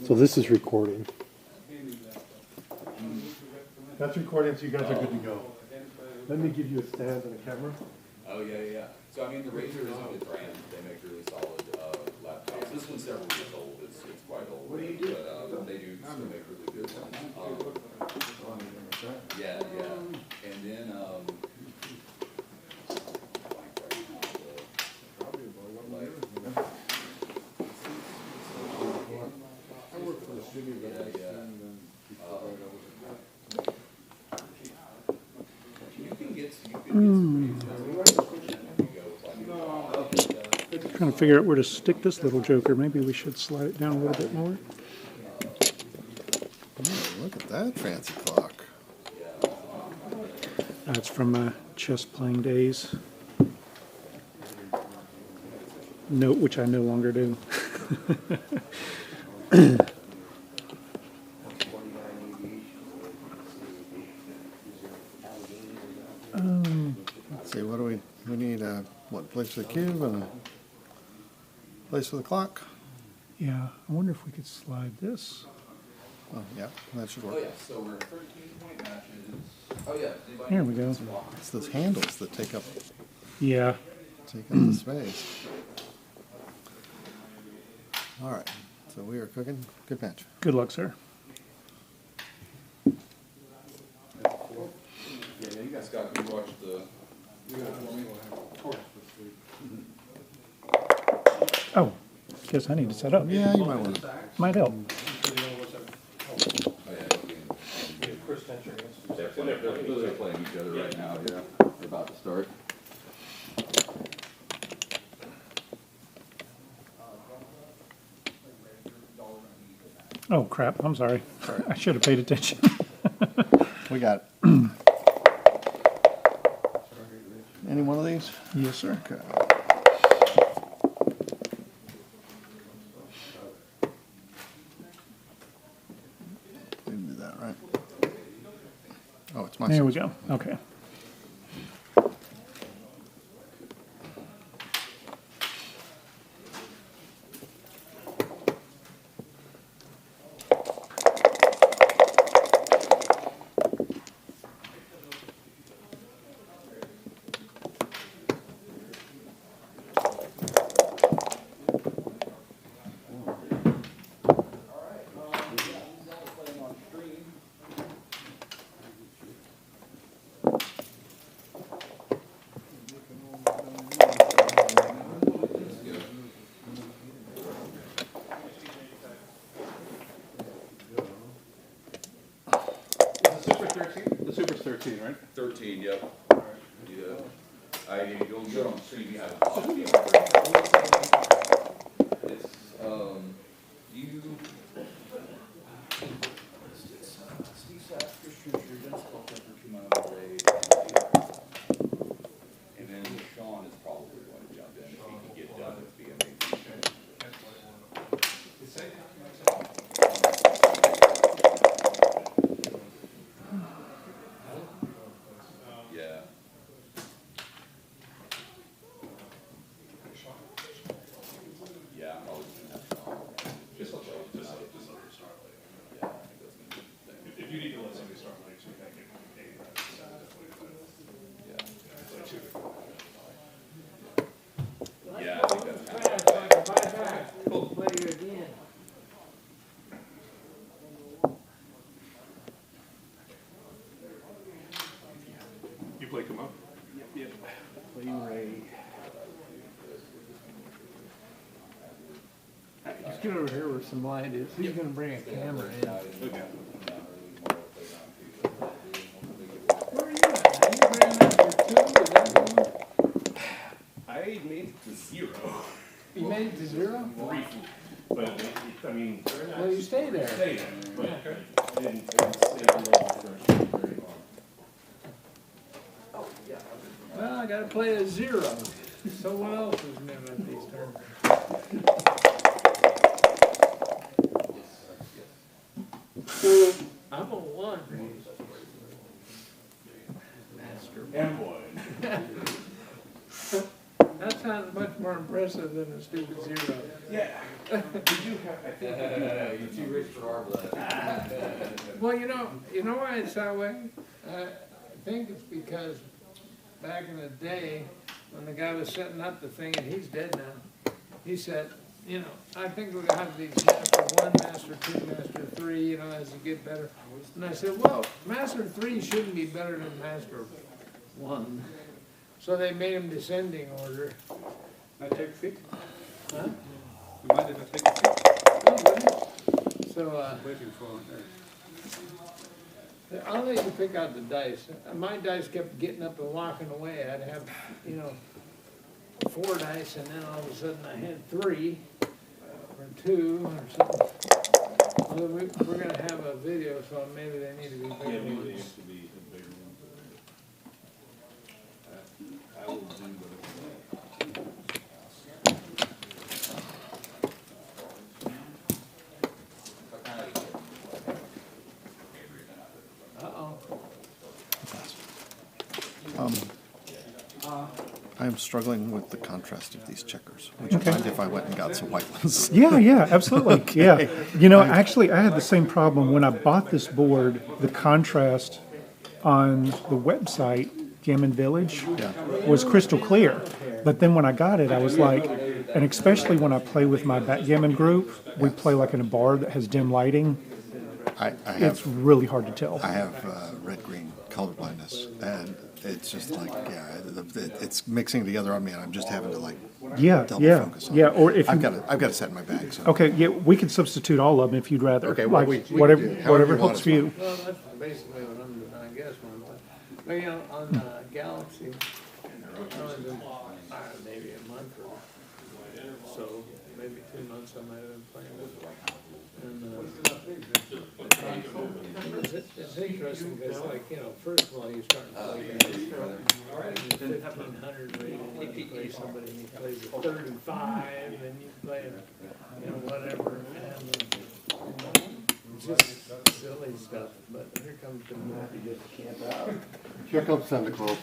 So this is recording. That's recording, so you guys are good to go. Let me give you a stand and a camera. Oh, yeah. So, I mean, the Razor is a good brand. They make really solid laptops. This one's several years old. It's quite old. What do you do? But they do still make really good ones. Yeah. And then, I work for the city. Trying to figure out where to stick this little joker. Maybe we should slide it down a little bit more. Oh, look at that fancy clock. That's from my chess playing days. Note which I no longer do. Let's see, what do we need what, place for the cube and a place for the clock? Yeah, I wonder if we could slide this. Oh, yeah, that should work. oh, yeah, so we're 13-point matches. Oh, yeah. Here we go. It's those handles that take up Yeah. the space. All right, so we are cooking. Good match. Good luck, sir. Yeah, you guys got to watch the. Oh, guess I need to set up. Yeah, you might want to. Might help. They're playing each other right now. Yeah, they're about to start. Oh, crap. I'm sorry. I should have paid attention. We got any one of these? Yes, sir. Okay. Didn't do that right. Oh, it's my There we section. go. Okay. The Super's 13, right? 13, yep. Yeah. You'll go on stream, you have a It's, and then Sean is probably going to jump in if he can get done with BMAB. Yeah. Yeah, I'm always gonna have Sean. Just let somebody start late. Yeah, I think that's gonna be the thing. If you need to let somebody start late, so you can't get Yeah. Yeah, I think that's kind of. Cool. You play come up? Yep. Play Ray. Just get over here where some light is. Who's going to bring a camera in? Okay. Where are you at? Are you bringing up your two? Is that one? I made it to 0. You made it to 0? Briefly. But, I mean, Well, you stay there. stay there. But I didn't stay alone for very long. Well, I got to play a 0. So what else is new at these tournaments? I'm a 1. Master. And boy. That's sounds much more impressive than a stupid zero. Yeah. You do have, I think You're too rich for our blood. Well, you know why it's that way? I think it's because back in the day, when the guy was setting up the thing, and he's dead now, he said, you know, I think we'll have these Master 1, Master 2, Master 3, you know, as you get better. And I said, well, Master 3 shouldn't be better than Master 1. So they made them descending order. I take fit. Huh? You mind if I take a fit? Oh, really? So, Waiting for I'll let you pick out the dice. My dice kept getting up and walking away. I'd have, you know, 4 dice, and then all of a sudden I had 3 or 2 or something. Well, we're going to have a video, so maybe they need to be bigger Yeah, maybe they ones. used to be a bigger one. I will do whatever. Uh-oh. I am struggling with the contrast of these checkers. Would you mind if I went and got some white ones? Yeah, yeah, absolutely. Yeah. You know, actually, I had the same problem when I bought this board. The contrast on the website, Gammon Village, was crystal clear. But then when I got it, I was like, and especially when I play with my backgammon group, we play like in a bar that has dim lighting. I It's have really hard to tell. I have red-green color blindness, and it's just like, yeah, it's mixing together on me, and I'm just having to like Yeah, double yeah, focus on yeah. it. Or if I've you, got a set in my bag. So. okay, yeah, we could substitute all of them if you'd rather. Okay, well, like we can whatever, do however whatever you want helps us for you. Well, that's basically what I'm doing, I guess, one. But, you know, on Galaxy, I was in, maybe a month or so, maybe 2 months I might have been playing with it. And it's interesting because, like, you know, first of all, you start to play games, you're 1,500 rated, and you play somebody and he plays a 35, and you play a, you know, whatever, and it's just silly stuff, but here comes the movie. Here comes Santa Claus.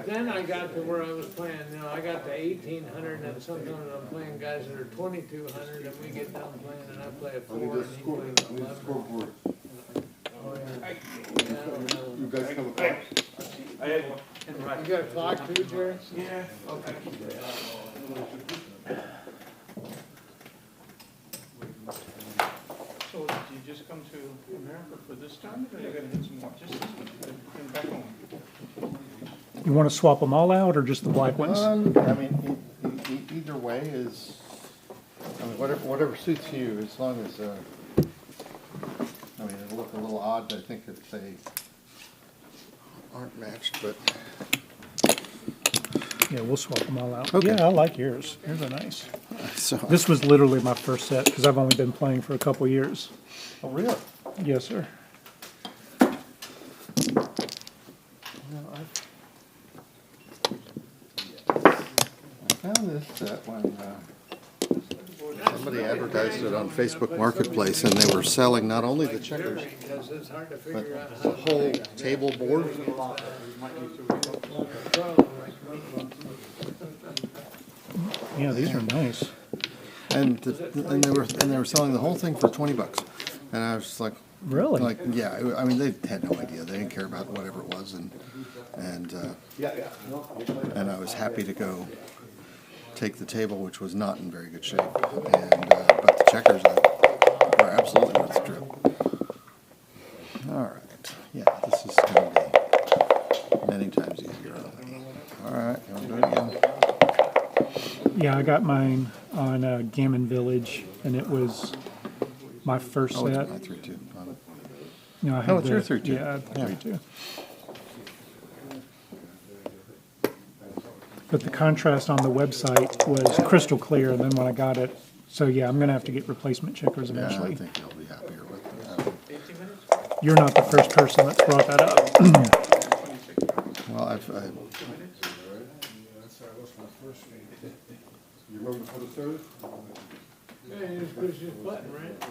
Then I got to where I was playing, you know, I got to 1,800, and sometimes I'm playing guys that are 2,200, and we get done playing, and I play a 4, and he plays 11. Oh, yeah. Yeah, I don't know. You guys have a clock? I had one. You got a clock too, Jerry? Yeah. Okay. So did you just come to America for this time, or are you gonna hit some more, just this one, then back home? You want to swap them all out or just the black ones? I mean, either way is, I mean, whatever suits you, as long as, I mean, it'll look a little odd, I think, if they aren't matched, but. Yeah, we'll swap them all out. Okay. Yeah, I like yours. Yours are nice. So, This was literally my first set because I've only been playing for a couple years. oh, really? Yes, sir. I found this set when somebody advertised it on Facebook Marketplace, and they were selling not only the checkers, Because it's hard to but figure out the how to whole table board. Yeah, these are nice. And they were selling the whole thing for $20, and I was just like, Really? yeah. I mean, they had no idea. They didn't care about whatever it was, and I was happy to go take the table, which was not in very good shape, and but the checkers are absolutely worth the trip. All right, yeah, this is going to be many times easier on me. All right, you want to do it again? Yeah, I got mine on Gammon Village, and it was my first Oh, set. it's my 3-2. You know, I Oh, had it's your the- 3-2. Yeah, I had the Yeah. 3-2. But the contrast on the website was crystal clear, and then when I got it, so yeah, I'm gonna have to get replacement checkers Yeah, I eventually. think you'll be happier with it. You're not the first person that's brought that up. Well, You remember for the service? Yeah, you just push this button, right?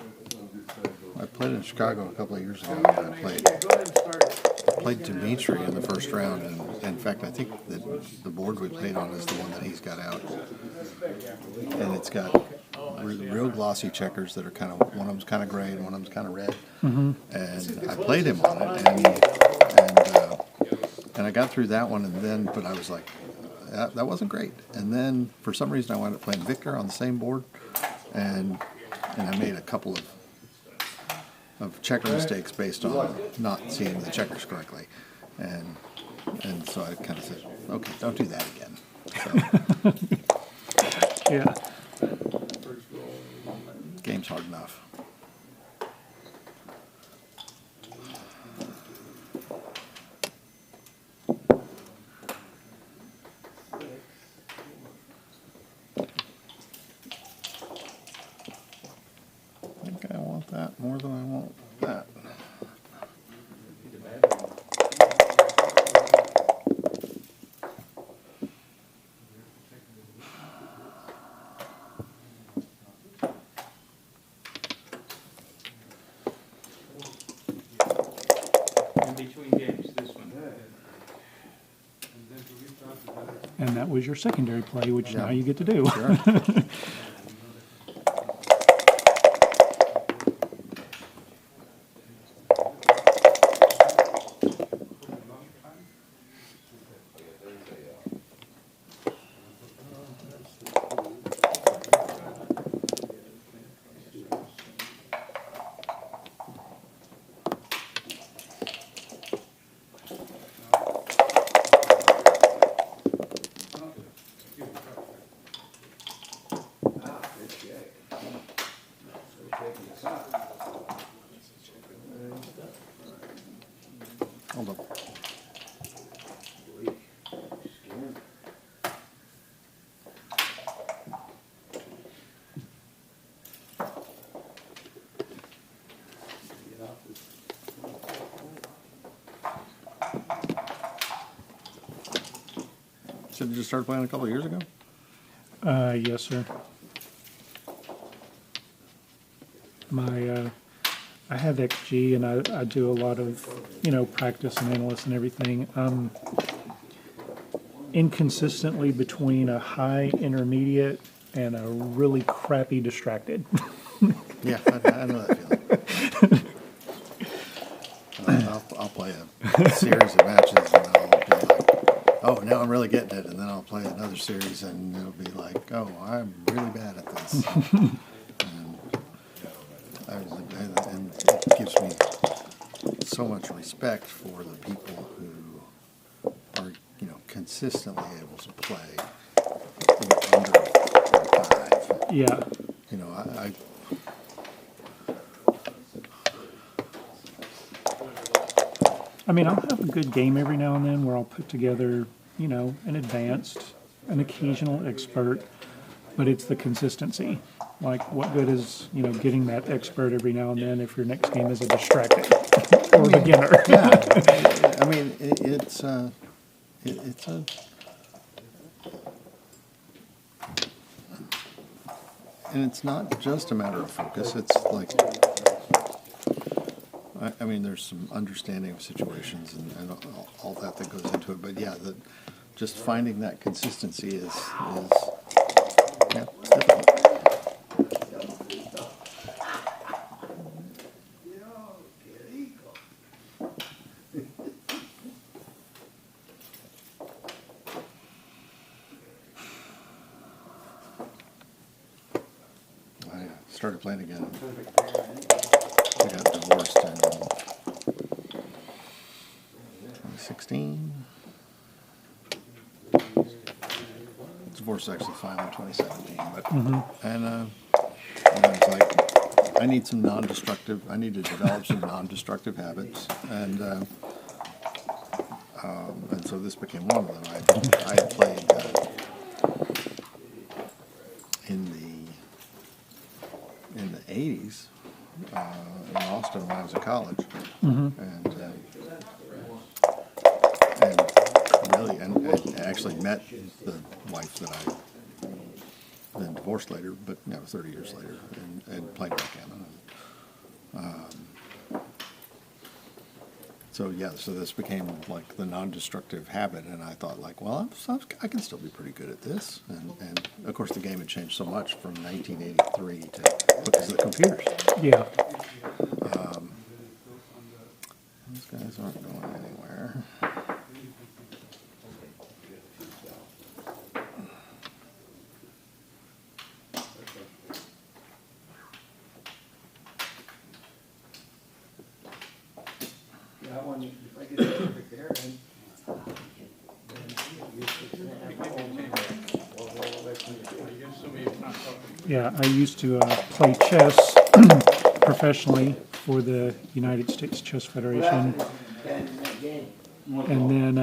I played in Chicago a couple of years ago. Yeah, I played go ahead and start it. played Dimitri in the first round, and in fact, I think that the board we played on is the one that he's got out, and it's got real glossy checkers that are kind of, one of them's kind of gray and one of them's kind of red, and I played him on it, and I got through that one, and then, but I was like, that wasn't great, and then for some reason I wound up playing Victor on the same board, and I made a couple of checker mistakes based on not seeing the checkers correctly, and so I kind of said, okay, don't do that again. So, Yeah. game's hard enough. I think I want that more than I want that. In between games, this one. And that was your secondary play, which Yeah. now you get to do. Sure. Hold on. So you just started playing a couple of years ago? Yes, sir. I have XG, and I do a lot of, practice and analysis and everything. Inconsistently between a high intermediate and a really crappy distracted. Yeah, I know that feeling. I'll play a series of matches, and I'll be like, oh, now I'm really getting it, and then I'll play another series, and it'll be like, oh, I'm really bad at this. And it gives me so much respect for the people who are, consistently able to play under 5. Yeah. I mean, I'll have a good game every now and then where I'll put together, an advanced, an occasional expert, but it's the consistency. Like, what good is, getting that expert every now and then if your next game is a distracted or a beginner? Yeah, I mean, it's a, and it's not just a matter of focus. It's like, I mean, there's some understanding of situations and all that goes into it. But yeah, just finding that consistency is yeah, it's difficult. I started playing again. I got divorced in 2016. Divorce actually filed in 2017, but and I was like, I need some non-destructive. I need to develop some non-destructive habits, and so this became one of them. I had played in the 80s in Austin when I was in college, and actually met the wife that I then divorced later, but 30 years later, and played backgammon. So yeah, so this became like the non-destructive habit, and I thought like, well, I can still be pretty good at this. And of course, the game had changed so much from 1983 to because of the computers. Yeah. These guys aren't going anywhere. Yeah, I used to play chess professionally for the United States Chess Federation. And then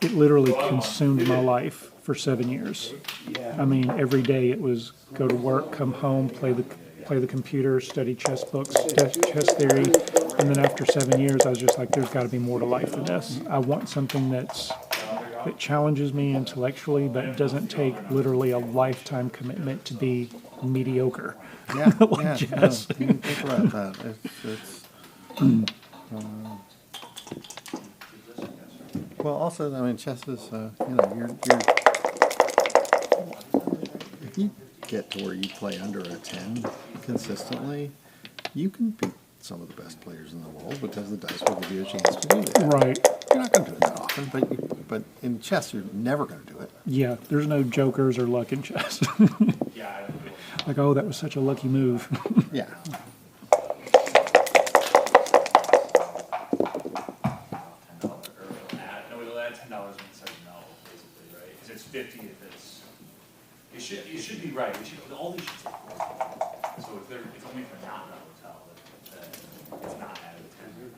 it literally consumed my life for 7 years. I mean, every day it was go to work, come home, play the computer, study chess books, chess theory. And then after 7 years, I was just like, there's got to be more to life than this. I want something that challenges me intellectually, but doesn't take literally a lifetime commitment to be mediocre. Yeah, Like yeah. chess. No, you think about that. It's well, also, I mean, chess is, you know, you're if you get to where you play under a 10 consistently, you can beat some of the best players in the world because the dice will give you a chance to do that. Right. You're not going to do it that often, but in chess, you're never going to do it. Yeah, there's no jokers or luck in chess. Like, oh, that was such a lucky move. Yeah. No, we'll add $10 when it says no, basically, right? Because it's 50 if it's. You should be right. All these should say. So if it's only if they're not in a hotel that it's not added to 10.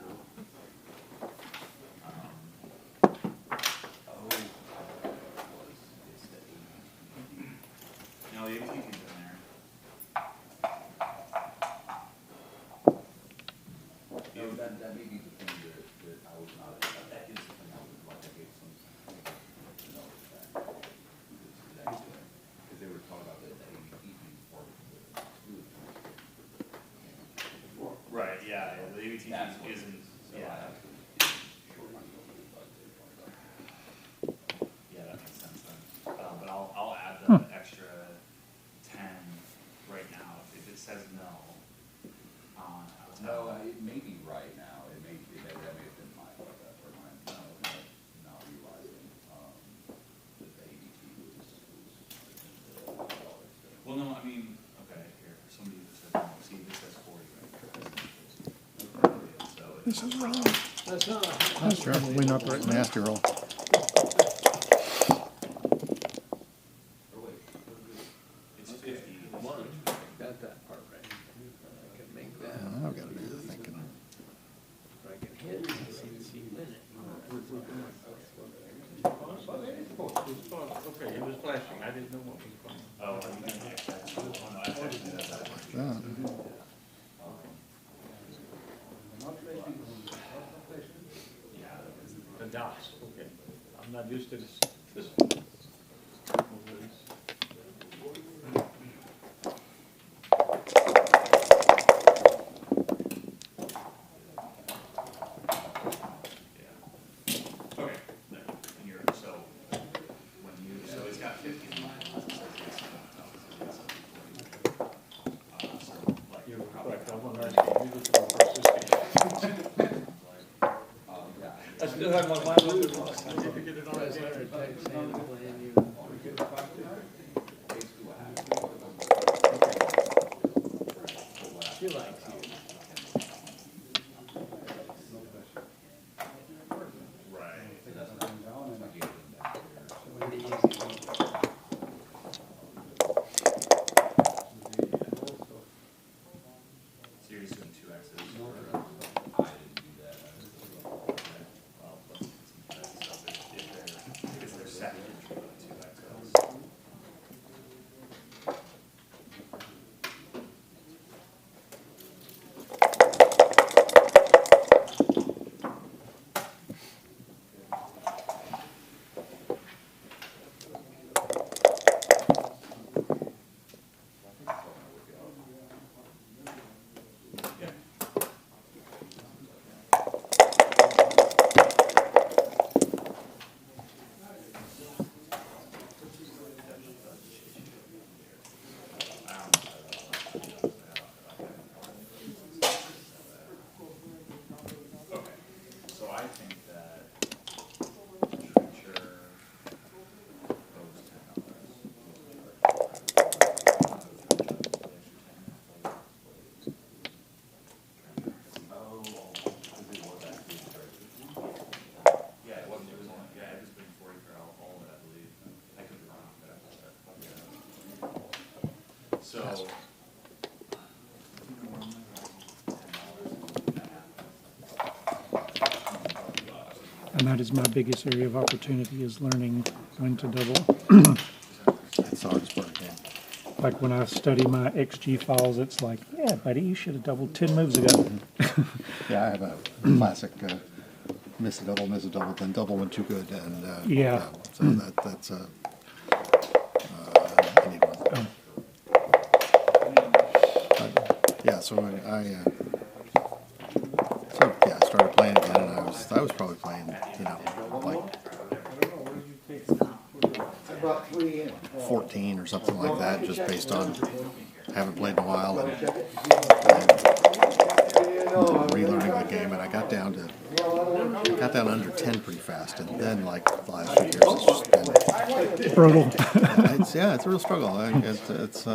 No, the ATP's in there. That may be the thing that I was not, that is the thing I would like to get some, because they were talking about the ABT being part of the school. Right, yeah, the ABT isn't, yeah. Yeah, that makes sense then. But I'll add the extra 10 right now. If it says no on No, hotel. it may be right now, that may have been my, or my, not realizing, that the ABT was. Well, no, I mean, okay, here, somebody just said no. See, this says 40 right there. So This is wrong. That's not a That's probably not the right math. Nasty roll. it's 50. one. Got that part right. I can make that. I've got to do the thinking. I can hit CNC limit. Okay, it was flashing, I didn't know what was going on. Oh, are you gonna get that? Oh, no, I thought you did that. Yeah. Yeah, The dots, okay. I'm not used to this. okay. There. And you're, so, when you, so it's got 50 in mind. So, like, You're correct, I want to ask you, you look for persistence. I still have my mind moving, I need to get it on That's again. our text saying the plan you. She likes you. Pretty easy. So you're just doing 2 X's? I didn't do that. Well, let's get some stuff if they're set to 2 X's. fast. And that is my biggest area of opportunity, is learning when to double. That's the hardest part again. Like when I study my XG files, it's like, yeah, buddy, you should have doubled 10 moves ago. Yeah, I have a classic miss a double, then double when too good, and Yeah. so that's I need one. Yeah, so I started playing again, and I was probably playing, like 14 or something like that, just based on haven't played in a while and relearning the game, and I got down under 10 pretty fast, and then like the last few years it's just been Brutal. it's a real struggle. It's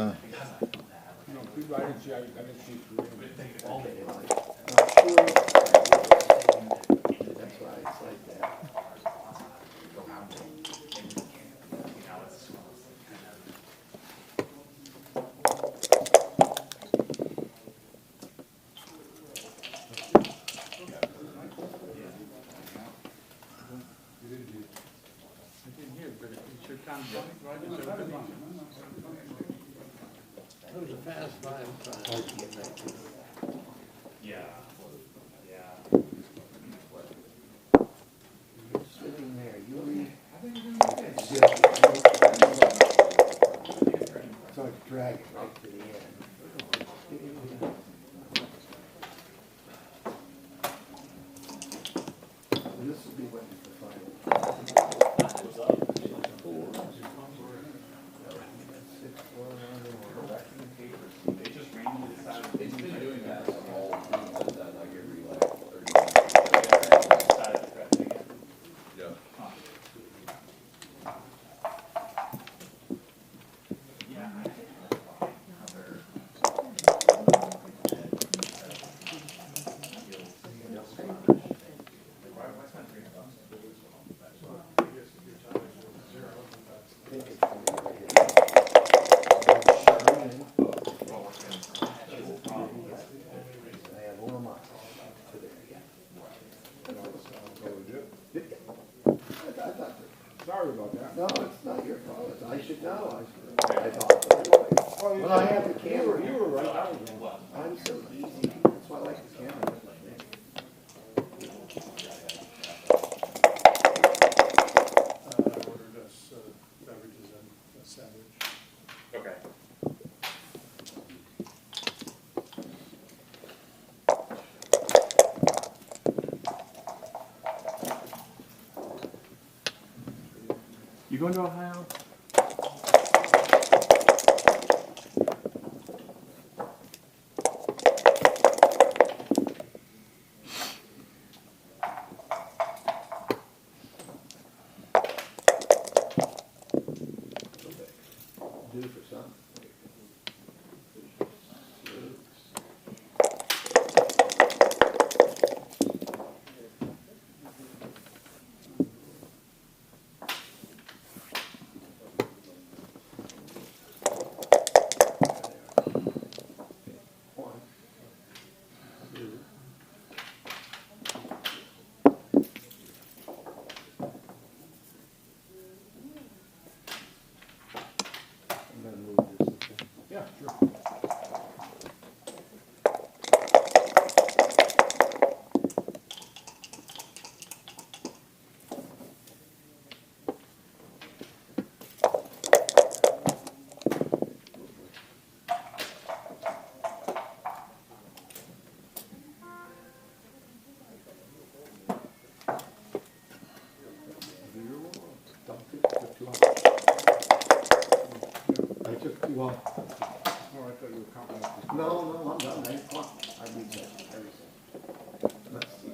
It was a fast 5. Yeah, yeah. Sitting there, you it's like a dragon right to the end. This will be waiting for It's been doing that all, does that like every like 30 minutes. Yeah. Sorry about that. No, it's not your fault. I should know. I thought. When I have the camera, you were right. I'm so easy. That's why I like the camera. Ordered us beverages and a sandwich. Okay. You going to Ohio? Do for some. I'm gonna move this. Yeah, sure. I took too long. Oh, I thought you were counting up. No, I'm done. I read that everything. Let's see.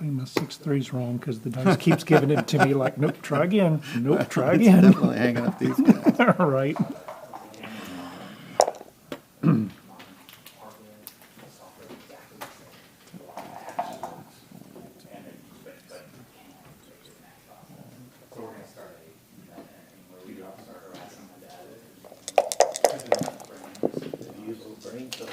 Playing my 6-3s wrong because the dice keeps giving it to me like, nope, try again. Nope, try again. Definitely hanging up these guys. All right. Use a little brain cells.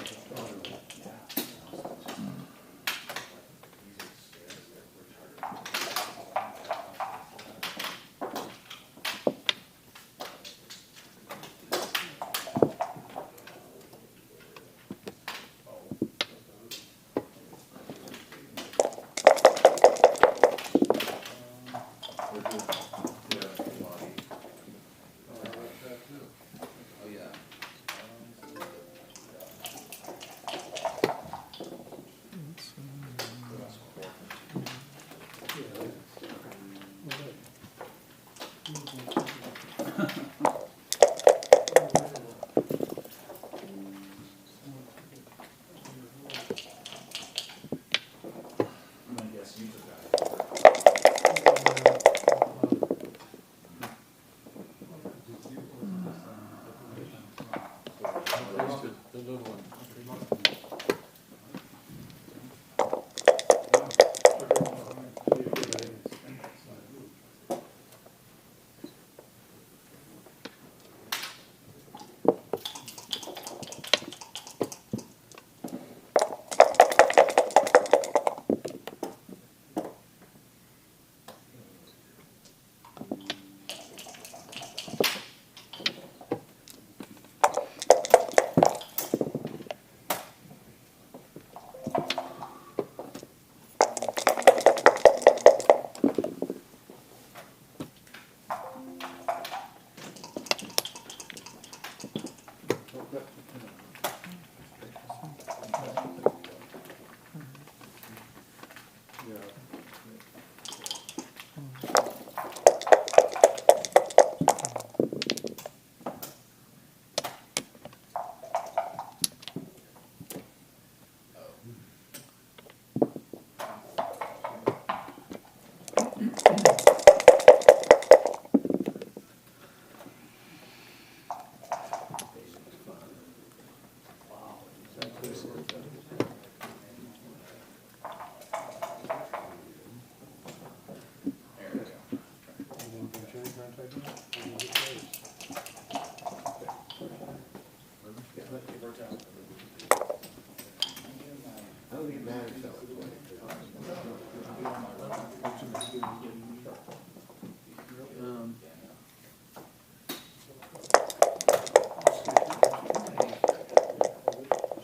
I don't think it matters though.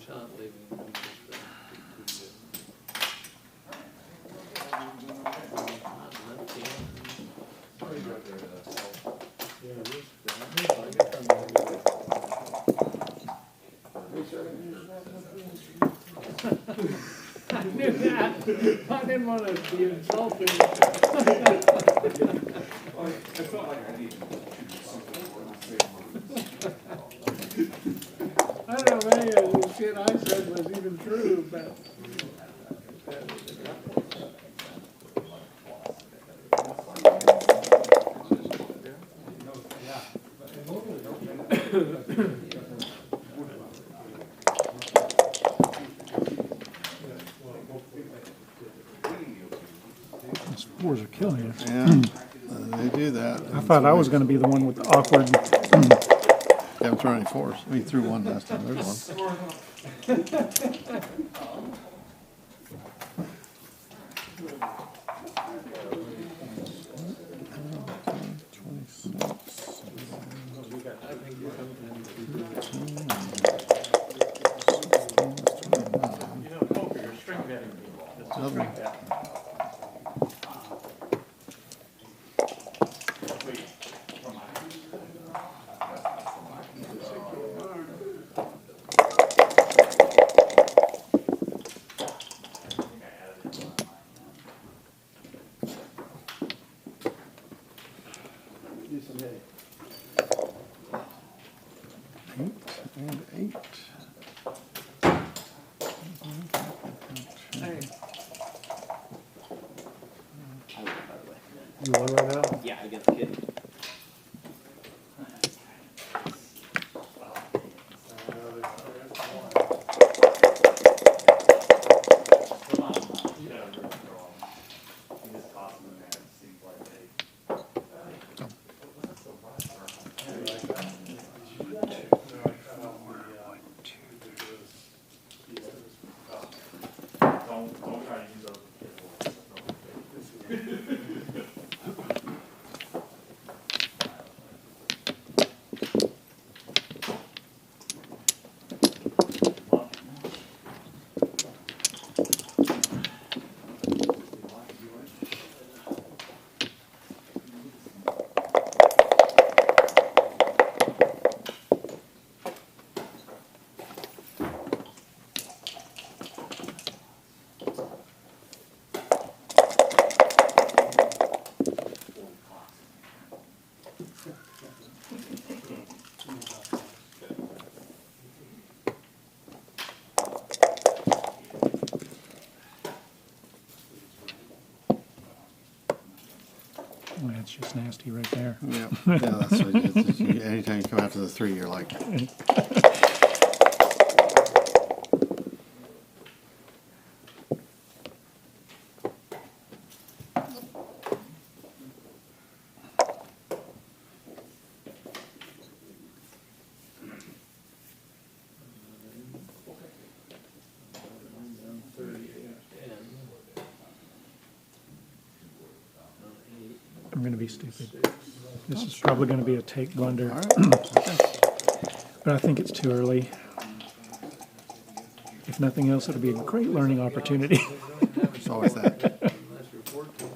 Shot leaving. I knew that. I didn't want to be insulting. I felt like I needed to choose something I don't know if any of the shit I said was even true, but. Those 4s are killing us. Yeah, they do that. I thought I was going to be the one with the awkward. Haven't thrown any 4s. We threw one last time. There's one. Do some hitting. 8 and 8. Hey, You on right now? Yeah, I get the kid. Come on, you gotta really throw them. You just toss them in there, it seems like they. Don't try to use those with kid boys. Oh, that's just nasty right there. Yeah, yeah, that's, anytime you come out to the 3, you're like, I'm gonna be stupid. This is probably gonna be a take blunder, all right, okay. but I think it's too early. If nothing else, it'll be a great learning opportunity. It's always that. Unless you're 14.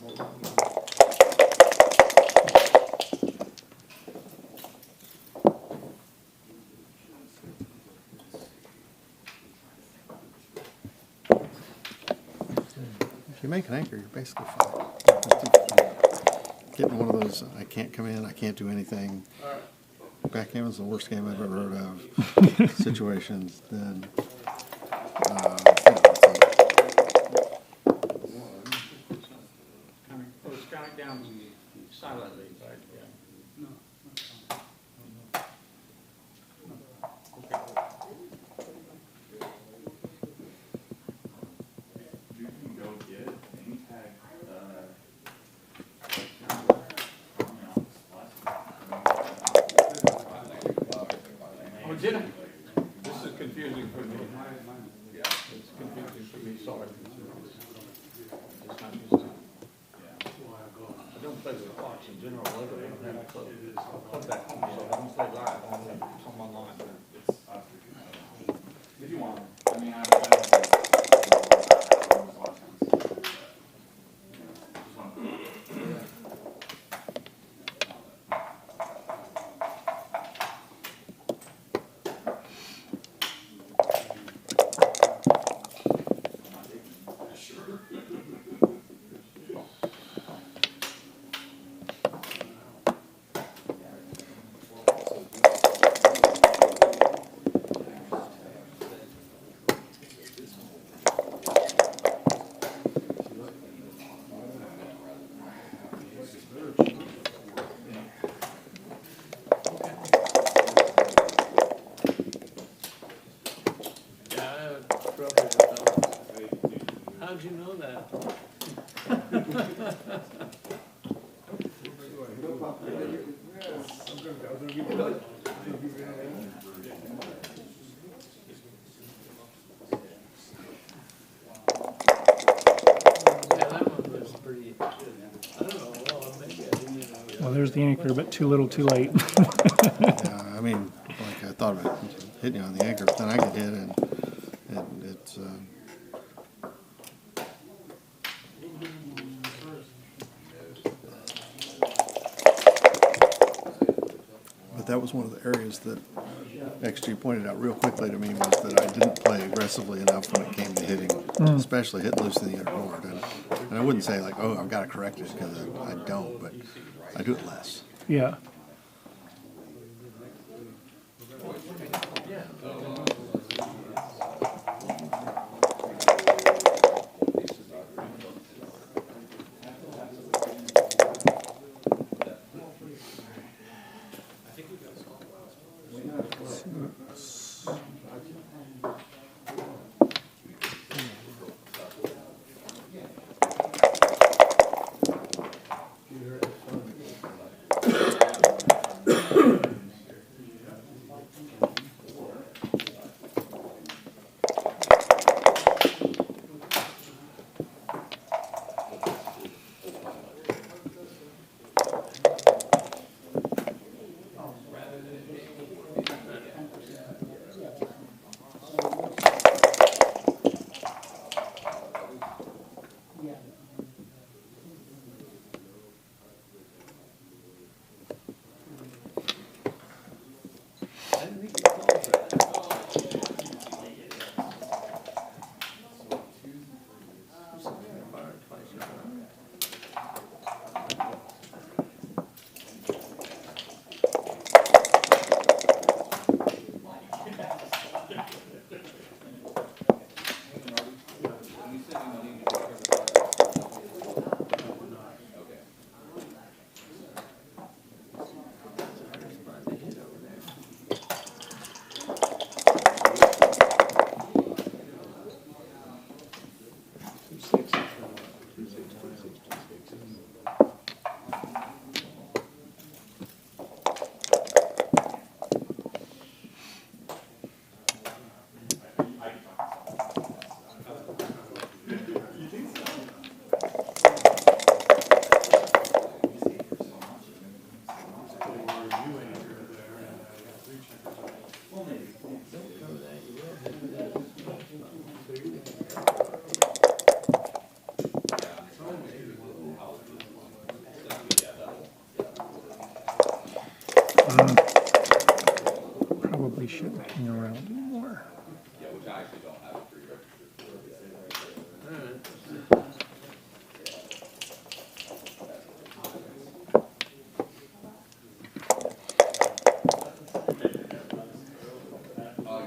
Hold on. If you make an anchor, you're basically fine. Getting one of those, I can't come in, I can't do anything. Backgammon's the worst game I've ever heard of. Situations, then, Well, strike it down silently, right, yeah. You can go get name tag, Oh, did I? This is confusing for me. It's confusing for me, sorry. It's not used to. I don't play with clocks in general, whether I don't have a clue. I'll plug that, so I don't play live, I don't have some online. if you want, I mean, I don't Yeah, I have trouble with those. How'd you know that? Yeah, that one was pretty, I don't know, well, maybe I didn't even know. Well, there's the anchor, but too little, too late. yeah, I mean, like I thought about hitting you on the anchor, but then I get hit and it's, but that was one of the areas that XG pointed out real quickly to me was that I didn't play aggressively enough when it came to hitting, especially hitting loose in the inner board. And I wouldn't say like, oh, I've got to correct it because I don't, but I do it less. Yeah. I didn't think you called for that. Probably shouldn't hang around anymore. Yeah, which I actually don't have a pre-registered for.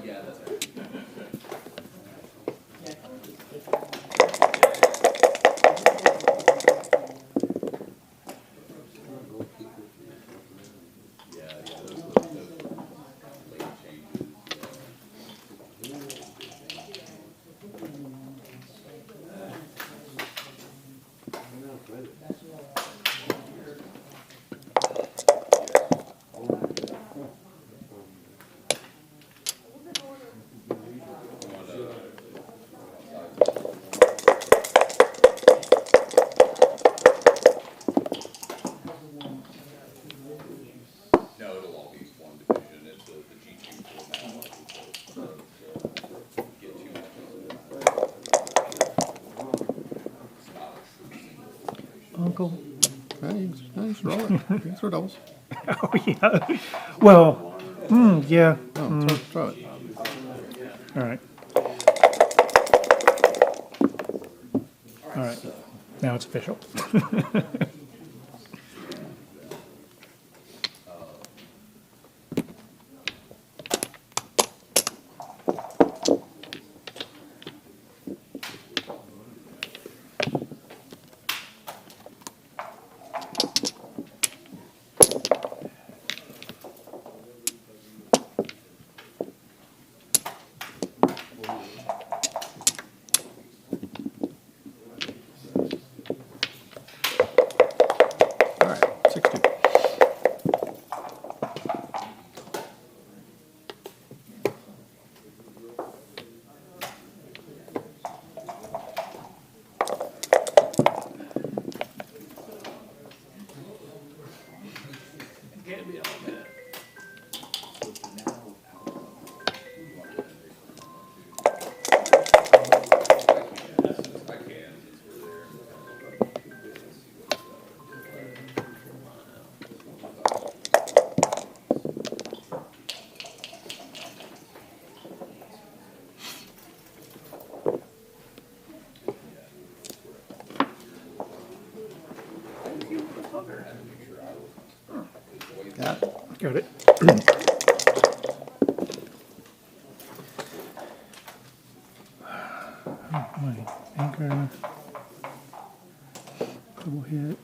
Yeah, that's right. No, it'll all be one division, it's the G2 format, so get too much of it. It's not a true single. Uncle. Hey, just roll it. You can throw doubles. Oh, yeah. Well, yeah. No, throw it. All right. All right. Now it's official. All right, 6-2. Can't be all that. I can, since we're there. Yeah. Got it. My anchor. Double hit.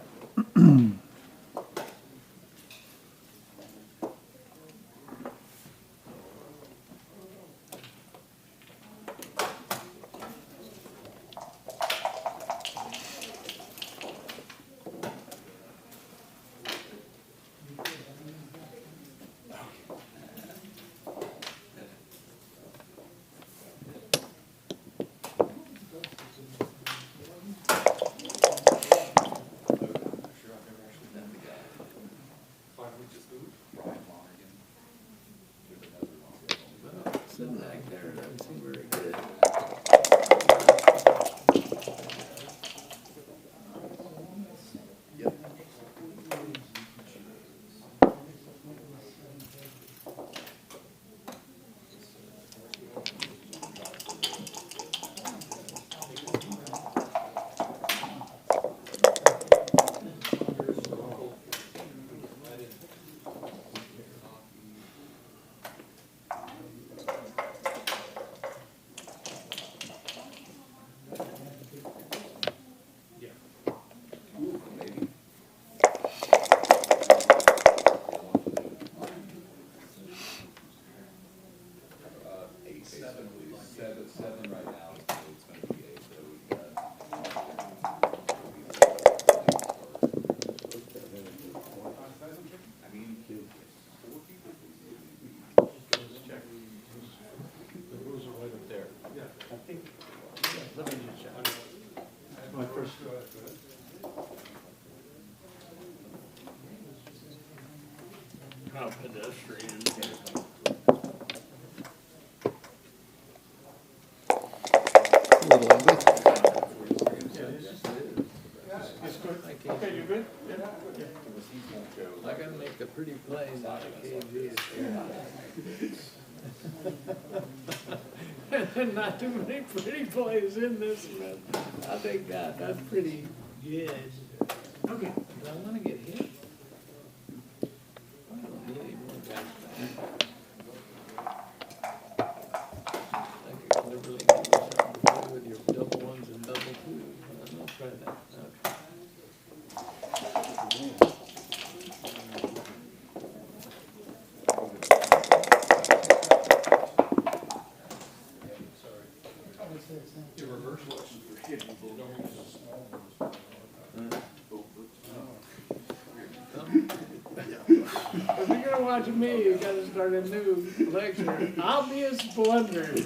sitting back there, it doesn't seem very good. Seven right now, so it's gonna be eight, so we've I mean, Check. The rules are right up there. Yeah. I think, let me just check. My first. How pedestrian. A little ugly. It's good. Okay, you're good? Yeah. I gotta make a pretty play, not a KG. Not too many pretty plays in this one. I think that's pretty good. Okay. Do I wanna get hit? I don't really want that. I could cleverly do something to play with your double ones and double twos. I'll try that. Okay. Your reverse lessons for kids, they don't use a small If you're gonna watch me, you gotta start a new lecture. Obvious blunders.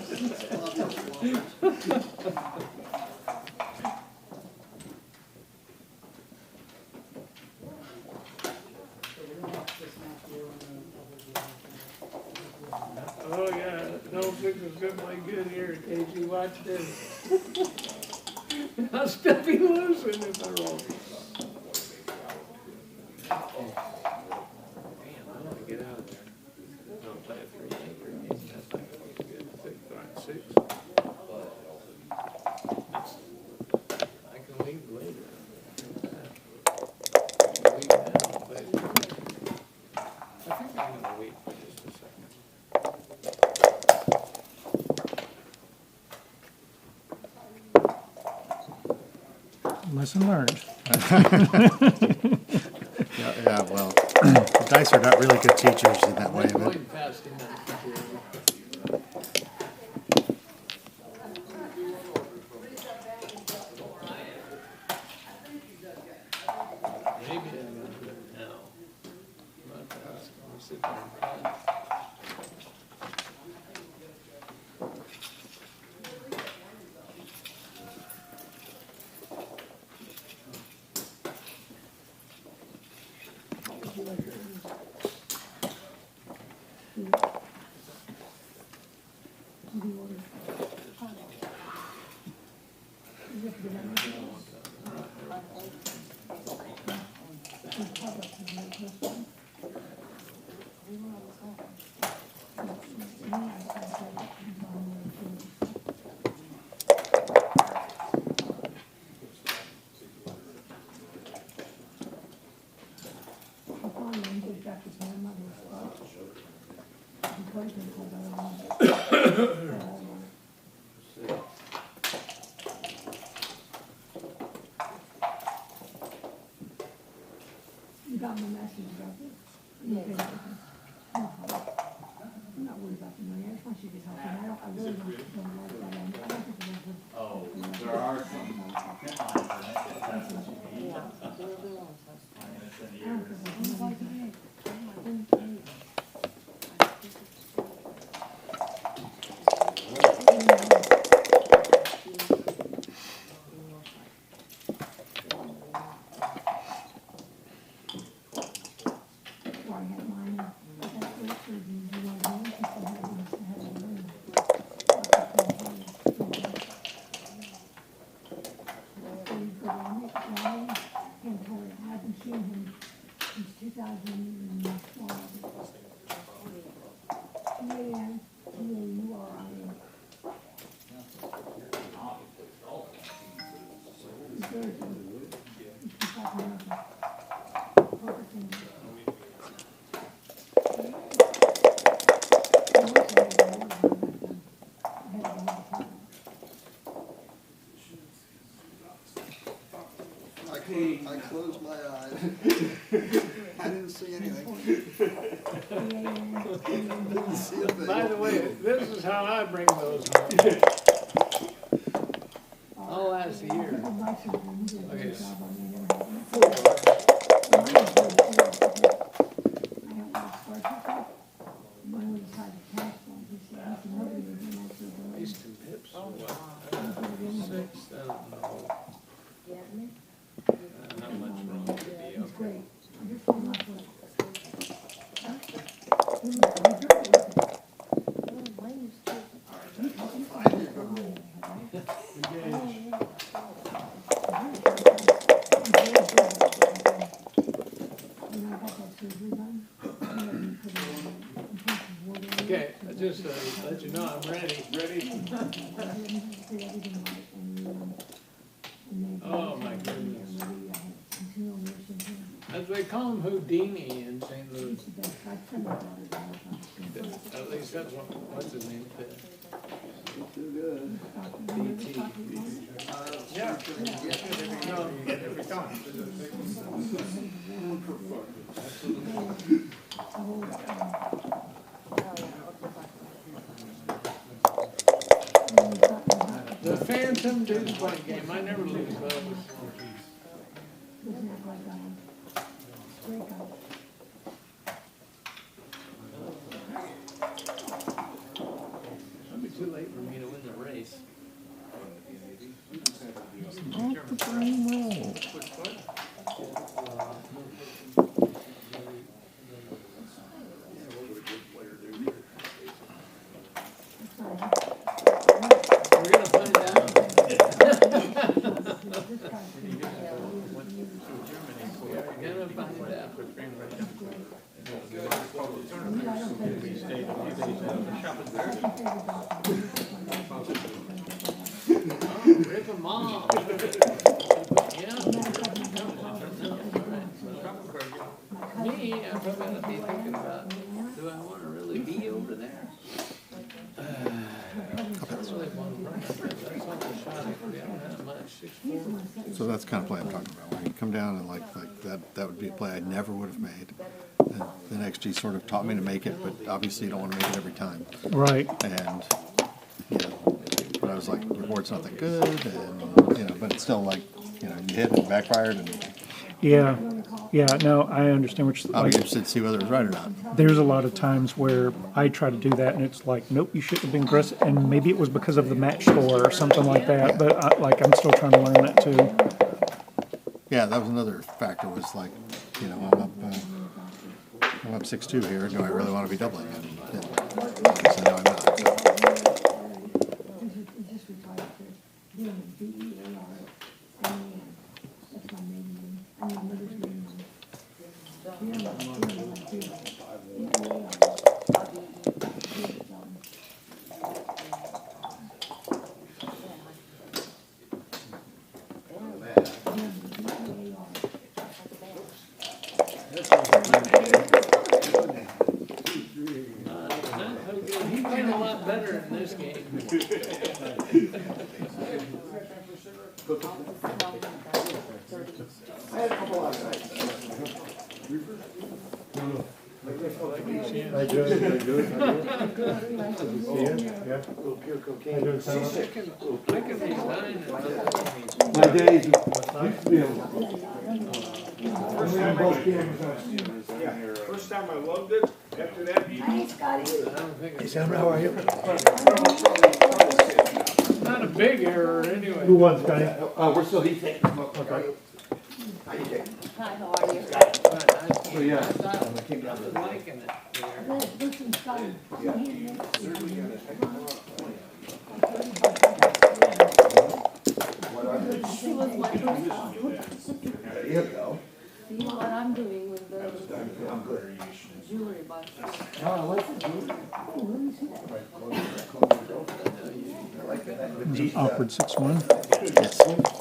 Oh yeah, no picture's gonna play good here in case you watch this. I'll still be losing if I roll. Man, I wanna get out of there. I'll play a 3-acre game, that's not gonna be good. 6. I can leave later. Leave now, but I think I'm gonna wait for just a second. Lesson learned. Yeah, well, the dice are not really good teachers in that way, but Played fast enough to do it. Maybe I'm gonna do it now. Not fast. I'm gonna sit there and play. You got my message about this? Yes. I'm not worried about the money, I just want you to help me, I really don't like that, I don't think it's good. Oh, there are some print lines in it, if that's what you need. It's in here. Before I had mine, I got it, or do you want to go, because I had one, I had one. By the way, this is how I bring those home. I'll last a year. Okay. These two pips are what? 6, I don't know. How much wrong could be, okay. Okay, I just let you know I'm ready. Oh my goodness. As they call him Houdini in St. Louis. At least that's what's his name said. BT. Yeah. No, you get every time. The Phantom Dude Play game, I never lose those. It'll be too late for me to win the race. Off the brain roll. We're gonna find out. We're gonna find out. Oh, rip them off. Yeah. Me, I'm probably gonna be thinking about, do I wanna really be over there? That's really one right. That's all the shot I don't have much, 6'4". So that's the kind of play I'm talking about. When you come down and like that would be a play I never would have made. And then XG sort of taught me to make it, but obviously you don't want to make it every time. Right. And but I was like, your board's not that good, and but it's still like, you hit and backfired, and Yeah. No, I understand what you're I'll be like. interested to see whether it was right or not. There's a lot of times where I try to do that, and it's like, nope, you shouldn't have been aggressive. And maybe it was because of the match score or something like that. But I'm still trying to learn that too. Yeah, that was another factor. Was like, I'm up 6-2 here. Do I really want to be doubling it? And so no, I'm not. He played a lot better in this game. I had a couple last night. How you doing? Very good. Yeah. I can resign and My days used to be Yeah. First time I loved it, after that, Hey, Scotty. I don't think it's Sam, how are you? not a big error anyway. Who won, Scotty? We're still heating. Okay. How you doing? Hi, how are you? But So, yeah. I thought I came I down was to liking it there. Listen, Scotty. She was my first thought. There you go. See what I'm doing with the I'm good. jewelry box. Oh, what's the deal? Oh, let me see that. I like that. It was an awkward 6-1.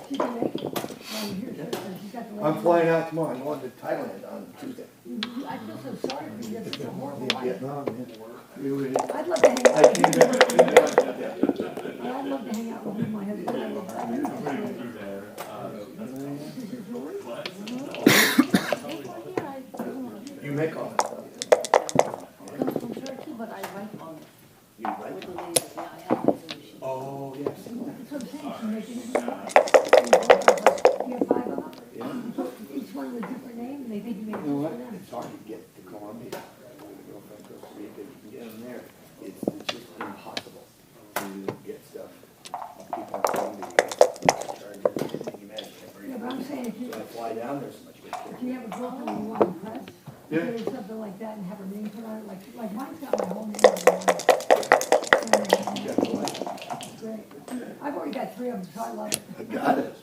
She can make it. Oh, here's her. She's got the I'm flying out tomorrow. I'm going to Thailand on Tuesday. I feel so sorry for you. It's a horrible life. Vietnam, man. I'd love to hang I out. came back. I'd love to hang out with my husband. I love You make all that stuff. You rent With them? the laser, yeah, I have laser machines. Oh, yes. That's what I'm saying, she's making it right. You have 5 of them? Yeah. You put each one with a different name, and they think you made it You know just what? for them. It's hard to get to Columbia. My girlfriend Costa Rica, you can get them there. It's just impossible to get stuff. People are Columbia, you imagine. Yeah, but I'm saying if you, So I fly down there so much. if you have a girlfriend you want to impress, Yeah. do something like that and have her name put on it, like mine's got my whole name on it. Great. I've already got 3 of them, so I love it. I got it.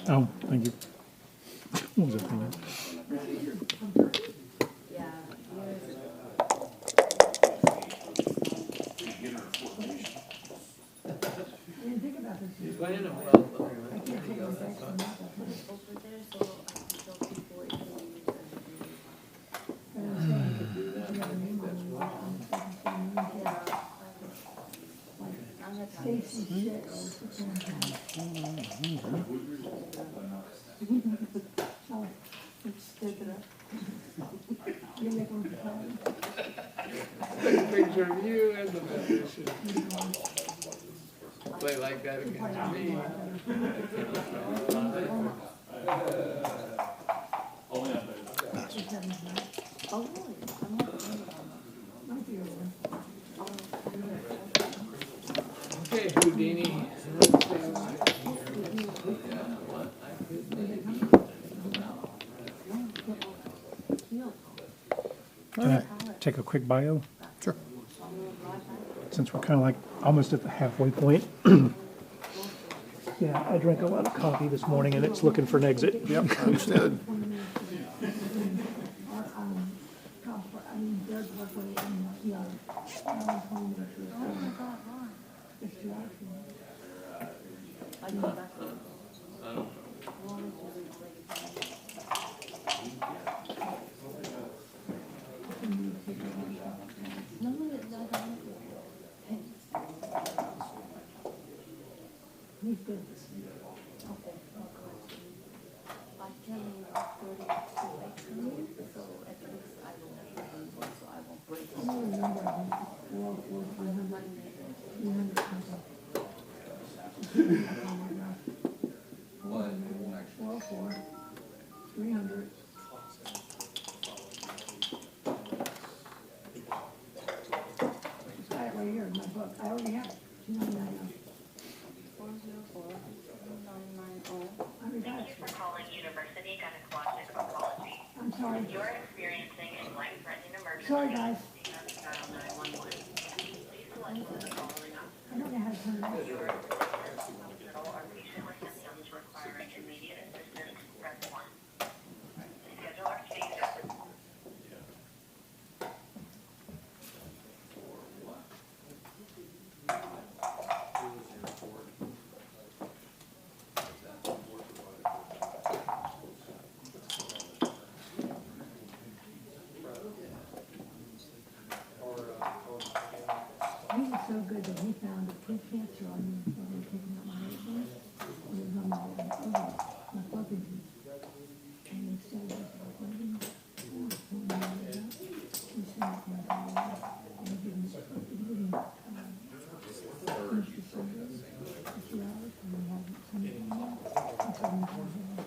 Oh, thank you. What was I thinking? Yeah. I didn't think about this. He's playing it well, though. I can't take it back from that. Over there, so I can tell people if they use it. But I'm saying, if you have a name on it, on the second name, Yeah. like Stacy 6. Oh, Step it up. you make one for Kelly. Take a picture of you and the musician. Play like that against me. Oh, really? I'm not. Might be over. Okay, Houdini. Let's see what I could maybe. Can I take a quick bio? Sure. Since we're kind of like almost at the halfway point. Yeah, I drank a lot of coffee this morning and it's looking for an exit. Yep, understood. I mean, there's work with it in the yard. Oh my God, why? It's too active. I go back home. Well, it's really like- No, no, it's not. Hey, He's good. okay, I'll go. I tell you, 30 to 8, so at least I will have to do one, so I won't break. I don't remember. Well, 300 something. Well, 4, 300. It's got it right here in my book. I already have it. 299. 404 990. I already got it. For calling University Gynecologic Oncology. I'm sorry. If you're experiencing a life-threatening emergency, Sorry, guys. dial 911. Please select one of the following options. I don't know how to turn it off. If you are at a hospital or patient with symptoms requiring immediate assistance, press 1. To schedule our case, He was so good that he found a kid cancer on me when they were taking out my medicine. It was on my fucking teeth. And they said, he said, and he didn't, finish the surgery for 2 hours, and we had something in there. He told me to go ahead.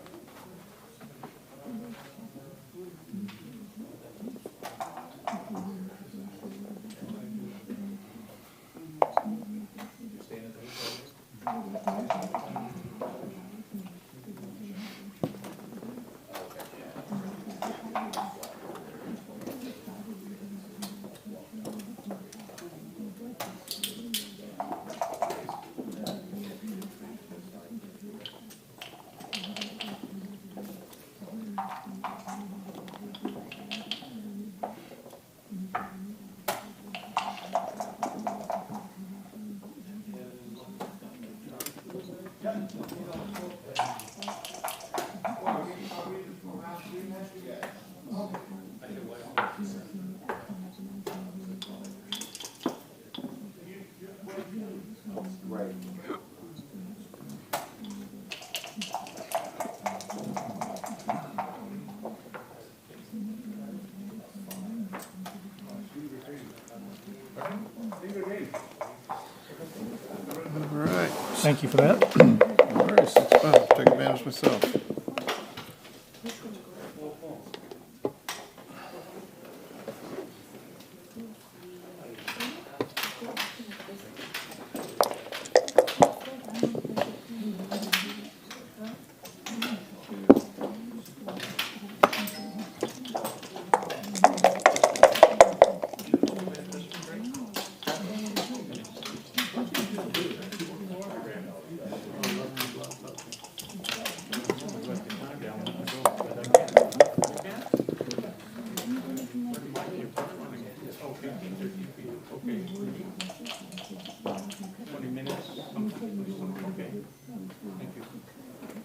Thank you for that. No worries, it's fun, take advantage myself.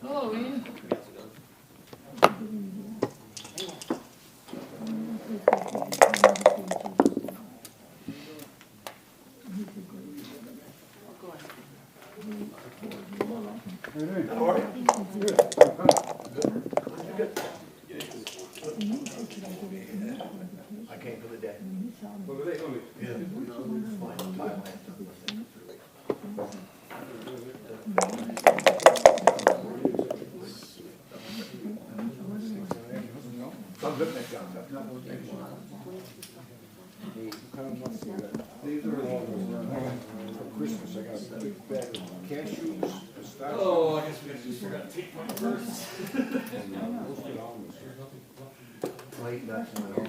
Hello, Ian. I came for the day. Christmas, I got a big bag of cashews, pistachios. Oh, I guess we just forgot to take one first. Roasted almonds. I eat nuts on my own.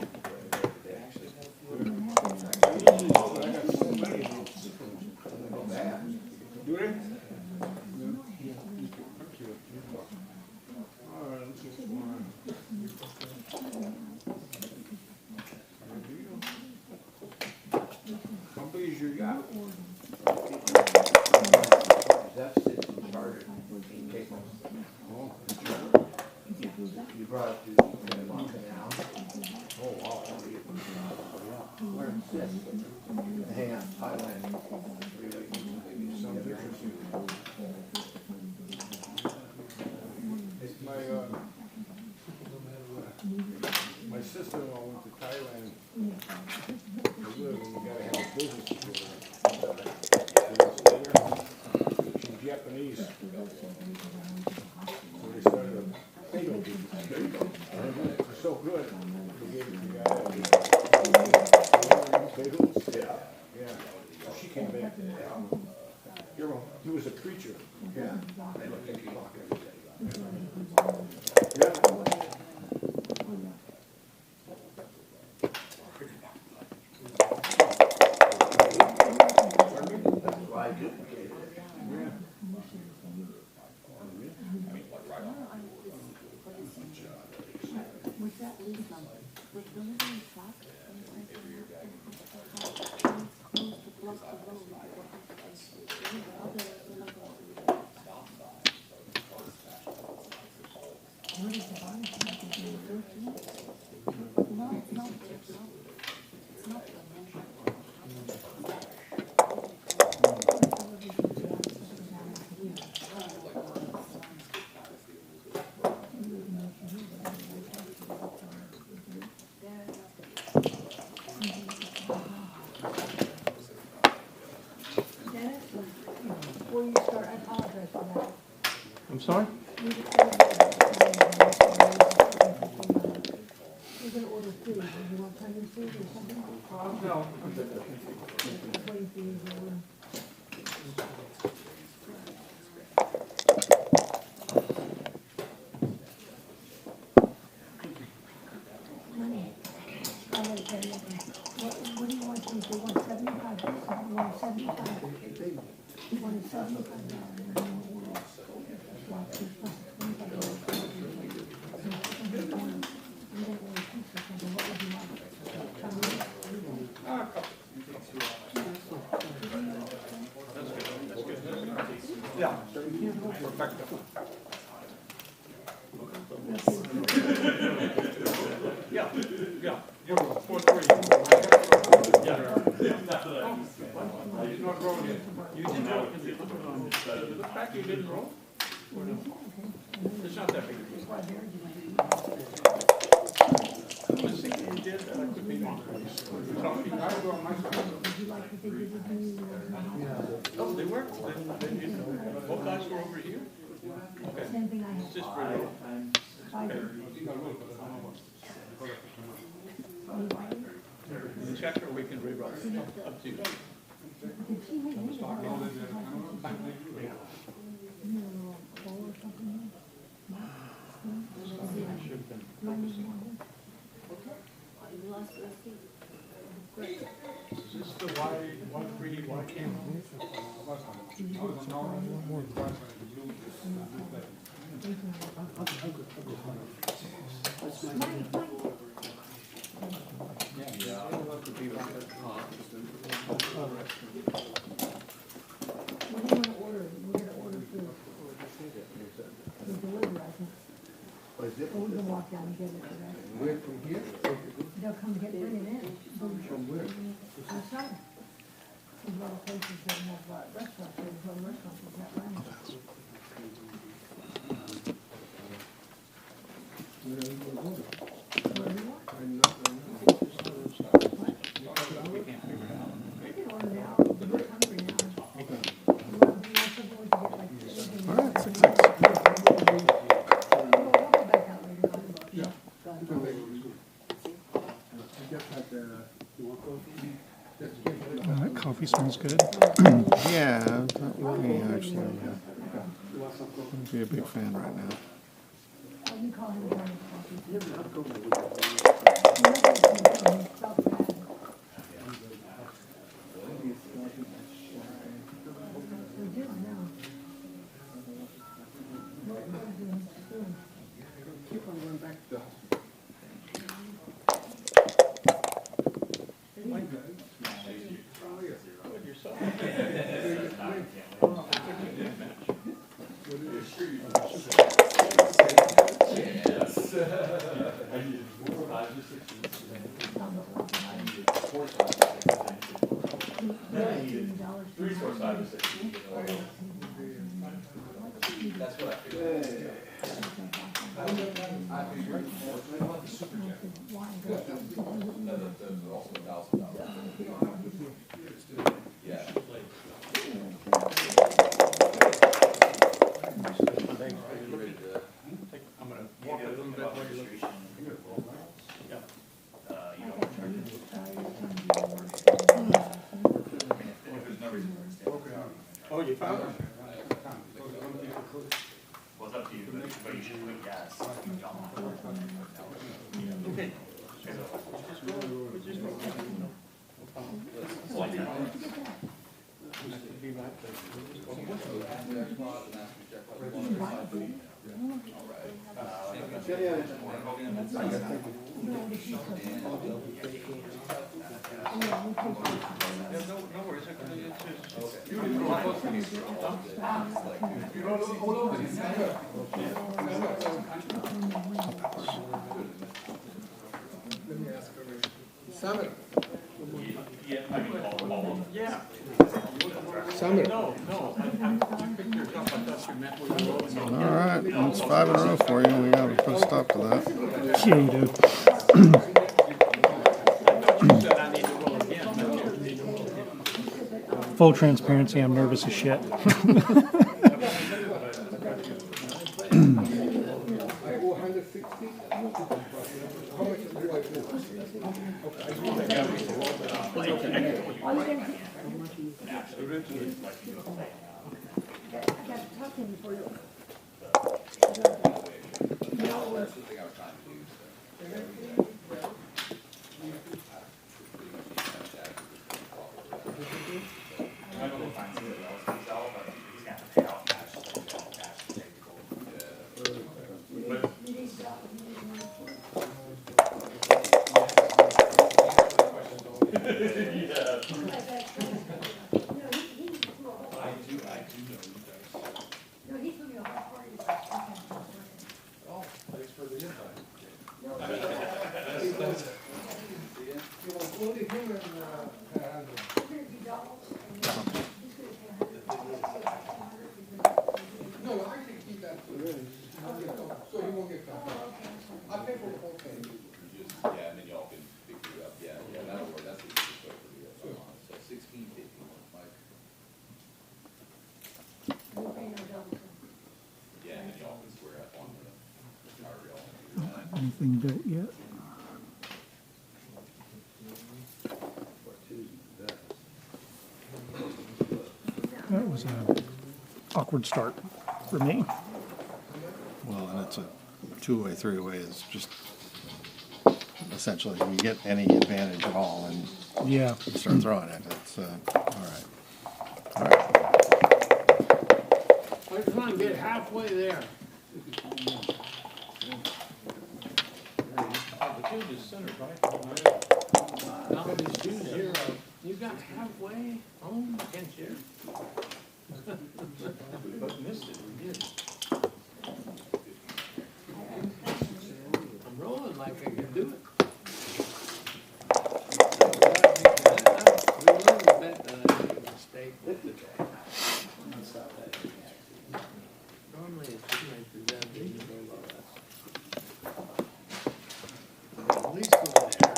I got so many of them. Do they? All right, let's just one. How big is your yacht? That's it, chartered. Oh, You brought it to Panama Canal. oh, wow. Where is this? Hang on, Thailand. Sounds interesting. My sister-in-law went to Thailand. To live, and you gotta have a business tour. She's Japanese. So they started a bagel business. It was so good, they gave it to the guy. Bagels? Yeah. So she came back. He was a preacher. Yeah. Why duplicate it? Dennis, before you start, I apologize for that. I'm sorry? We're gonna order food, do you want Chinese food or something? No. Just waiting for you to order. Money. I will tell you. What do you want to do? You want 75? You want 75? You want a $75? Yeah. Perfecto. Yeah, yeah. 4-3. Yeah. He's not growing yet. You didn't know it because you looked on this side of the fact you didn't roll? Or no? It's not that big a deal. I was thinking you did, Oh, they were? Both guys were over here? Okay. Same thing I It's have. just for the check or we can rewrite it. Up to you. Did she have any of that? Coal or something? No? You lost the receipt. Is this the Y camera? What do you wanna order? We're gonna order food. The delivery, I think. Or we can walk down and get it today. Where from here? They'll come get, bring it in. From where? Outside. There's a lot of places that have restaurants, there's a lot of restaurants with that line. Wherever you want. We can order now, we're hungry now. You want something we can get like anything. All right, 6-6. We'll go back out later on. Yeah. Oh, that coffee smells good. Yeah, that would be actually, I'd be a big fan right now. You call him Johnny Coffee. We're doing now. Keep on going back to the hospital. That's what I figured. Also $1,000. Yeah. I'm gonna walk a little bit while you're looking. Oh, you found it? Well, it's up to you, but you should put gas. Okay. No worries. Summit. Yeah, I mean, all of them. Yeah. Summit. No. You picked yours up. I thought you meant we were rolling on. All right, that's 5 in a row for you. We gotta put a stop to that. Yeah, you do. You said I need to roll again. No, you need to roll again. Full transparency, I'm nervous as shit. That's the thing I was trying to do. I don't know if I'm doing it myself, but he's gonna have to pay out cash, so he's gonna cash to take the gold. No, I can keep that. So he won't get caught. I'll pay for the whole thing. Yeah, and then y'all can figure it Nothing built yet. That was an awkward start for me. Well, and it's a two-way, three-way is just essentially, you get any advantage at all and Yeah. you start throwing it. It's, all right. All right. I just wanna get halfway there. The cube is centered, right? Now these shoes here, you got halfway home, can't you? We both missed it, we did. I'm rolling like I can do it. I learned a bit that I made a mistake with the guy. Normally it's too late for that, they can go low. At least go there.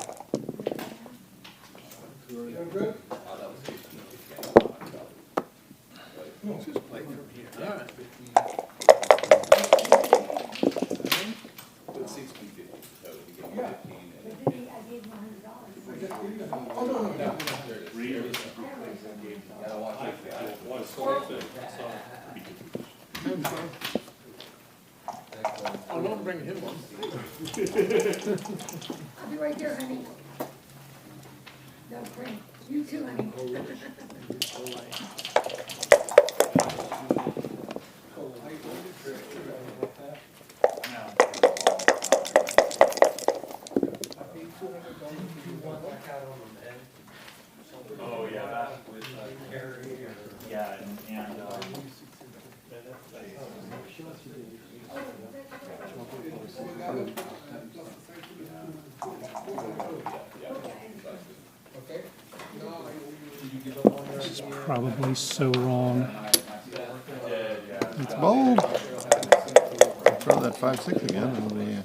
Let's just play from here. All right. But 1650, so we get 15 and. I gave him $100. Oh, no, there it is. Read. There it is. Gotta watch it. One square thing, so. I'm sorry. Oh, don't bring him on. I'll be right there, honey. No, Frank, you too, honey. Oh, yeah, that, yeah, and, This is probably so wrong. It's bold. Throw that 5-6 again. It'll be,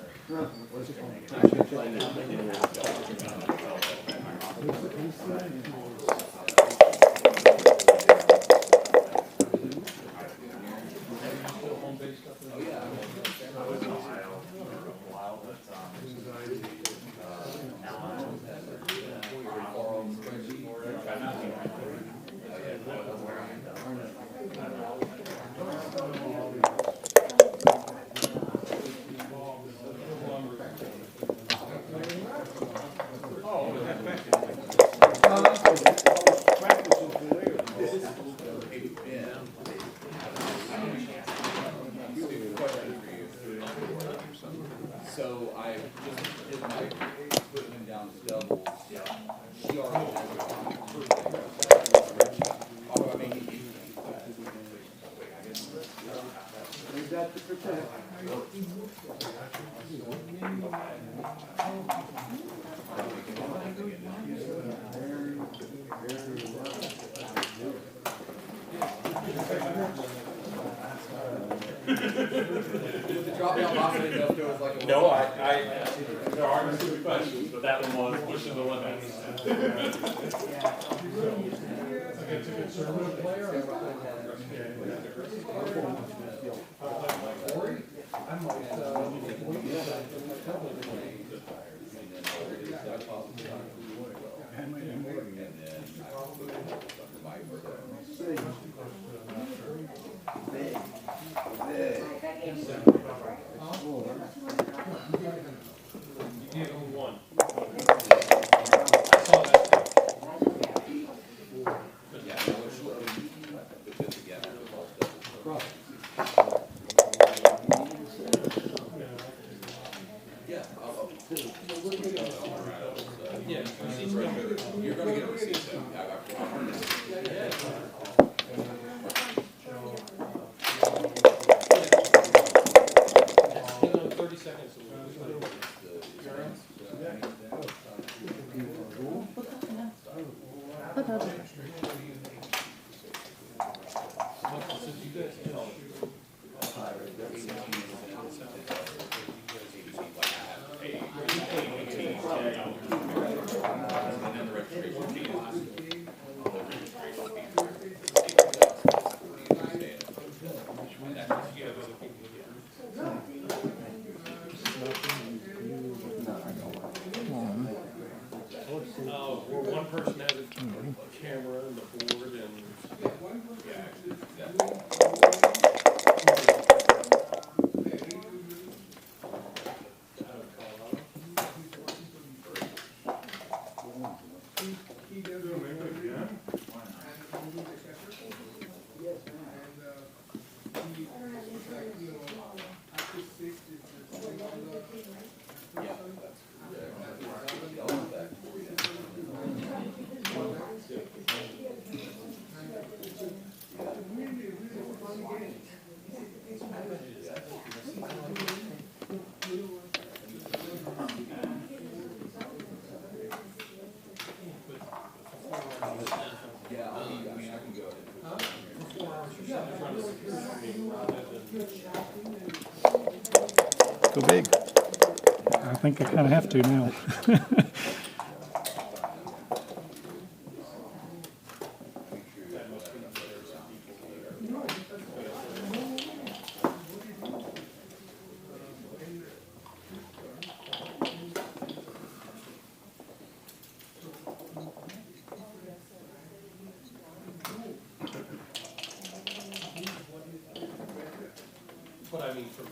So I just did my, put him down to doubles. He already has a although I mean, Leave that to protect. drop down box, I didn't know if there was like a. No, there are no stupid questions, but that one was pushing the limits. You gave him one. I saw that. You're gonna get a receipt though. Hang on 30 seconds. Where one person has a camera and the board and. Go big. I think I kind of have to now. But I mean, from.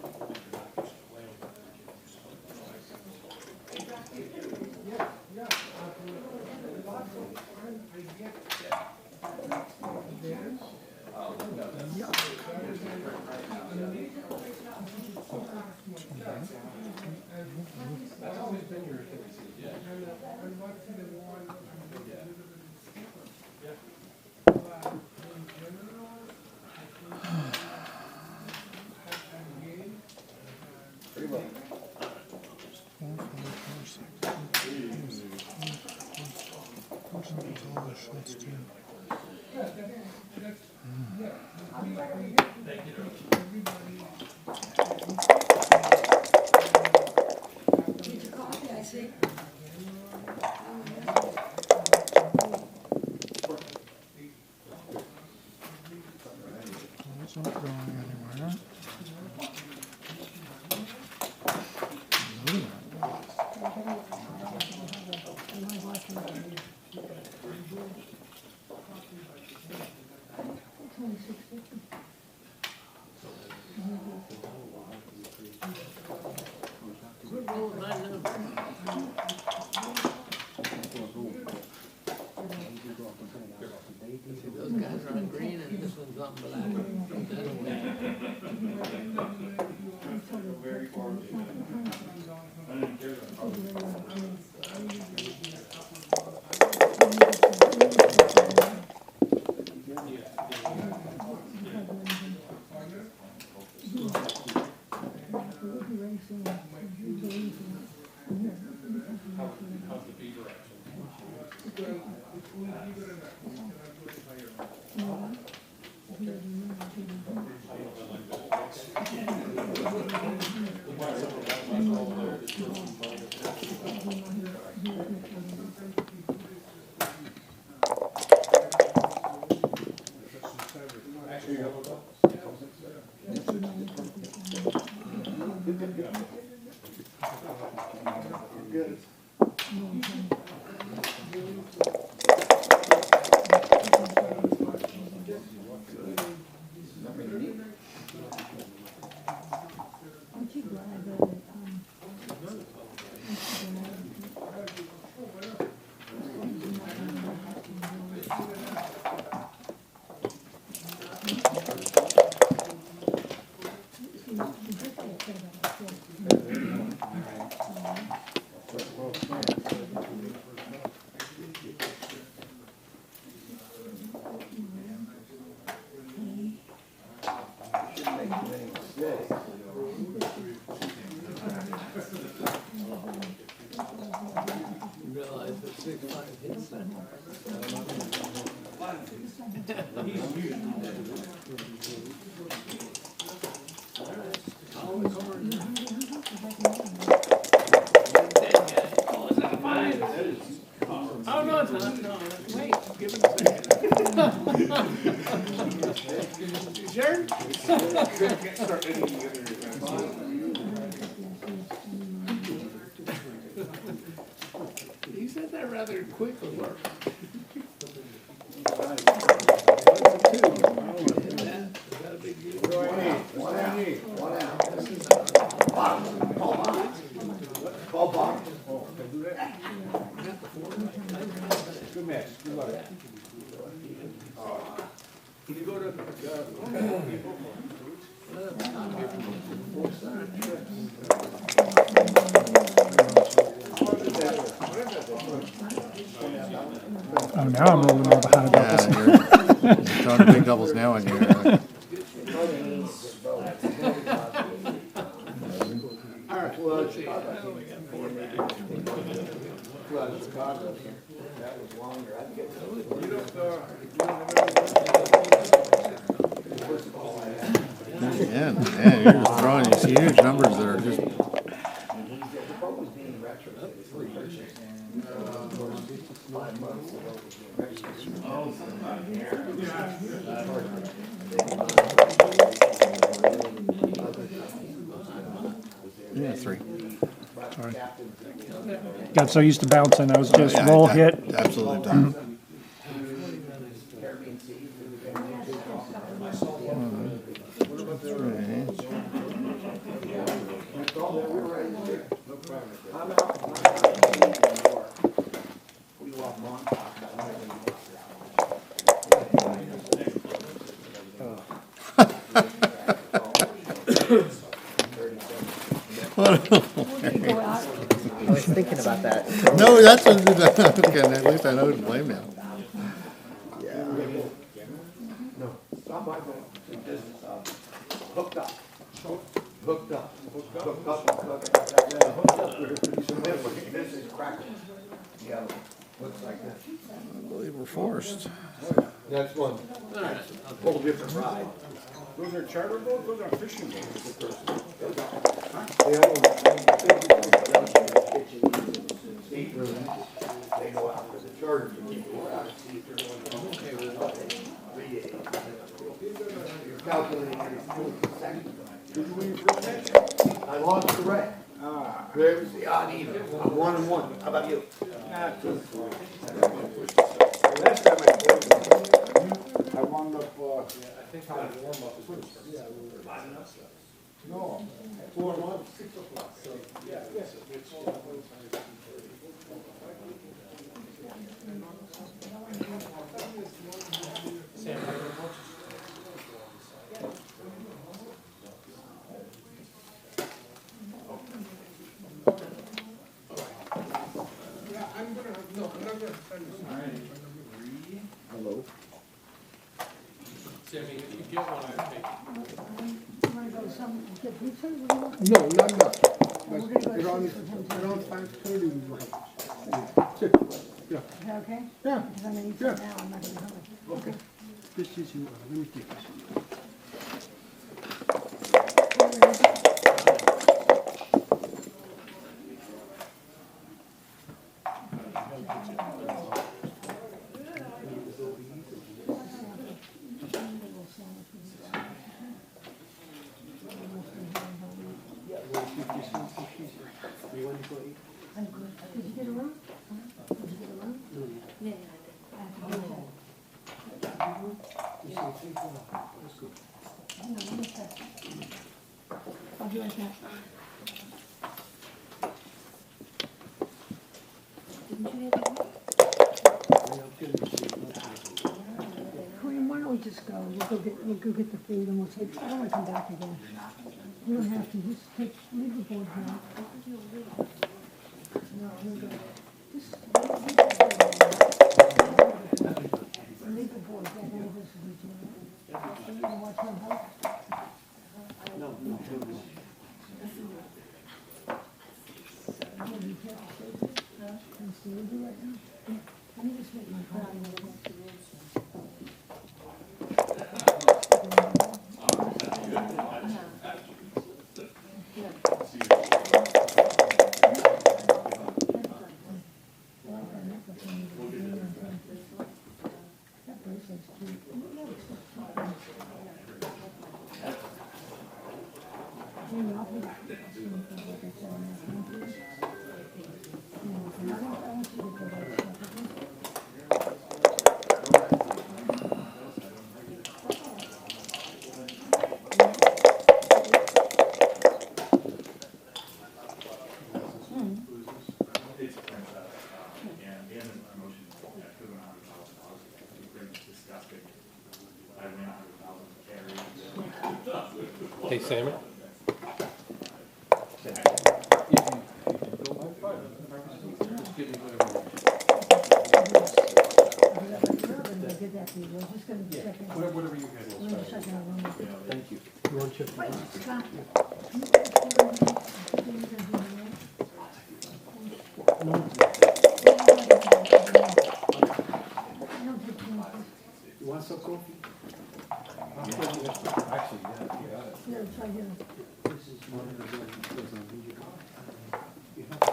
It's not going anywhere. Good roll of mine now. Those guys are on green and this one's on How's the beaver action? Realize that 6'5" hits that. Oh, is that a 5? Oh, no, it's not. No, wait, give it a second. You sure? You said that rather quickly work. One out. Bottom, call bottom. Call bottom. Good match, good luck. Can you go to, Oh, now I'm rolling all behind doubles. Yeah, you're throwing big doubles now in here. All right, let's see. Now we got 4 minutes. That was longer. I get Man, you're just throwing these huge numbers that are just. the boat was being retrofitted. 5 months ago. Yeah, 3. Sorry. Got so used to bouncing, I was just roll, hit. Absolutely done. Go out. I was thinking about that. No, that's okay. At least I know to blame now. Yeah. No, stop my phone. This is hooked up. Hooked up. Hooked up. This is cracking. Yeah, looks like that. I believe we're forced. That's one. Whole different ride. those are charter boats, those are fishing boats? They own staterooms. They go out for the charter to keep going out and see if they're going to. You're calculating every 40 seconds. Did you win your first match? I lost the red. Ah. There's the odd even. I'm 1-1. How about you? Not too far. Last time I played, I wound up, trying to warm up. No, 4 months, 6 o'clock, so, yeah. Hello. Sammy, if you get one, I'll take it. You wanna go some, get pizza? What do you want? No, not enough. We're gonna go to Around, Caesar's sometime. around 5:30 we were. Yeah, Is that okay? yeah, Because I'm gonna eat Yeah. some now, I'm not gonna hurry. okay. This is you, let me take this. I'm good. Did you get a room? Did you get a room? Yeah, I have to do that. Hang on, let me check. I'll be right back. didn't you have a Corinne, why don't we just go? We'll go get the food and we'll take, I don't wanna come back again. You don't have to, just take, leave the board now. No, we'll go. Just leave the board, that none of this is legitimate. You wanna watch my house? Be careful, Stacy. Can you see me right now? Let me just make my coffee real quick. That bracelet's cute. Jamie, I'll put- I want you to get the right stuff. Hey, Sammy? Whatever you guys will say. Thank you. You want to check? You want some coffee? Actually, yeah, you got it. This is one of the ones that goes on video. You have to.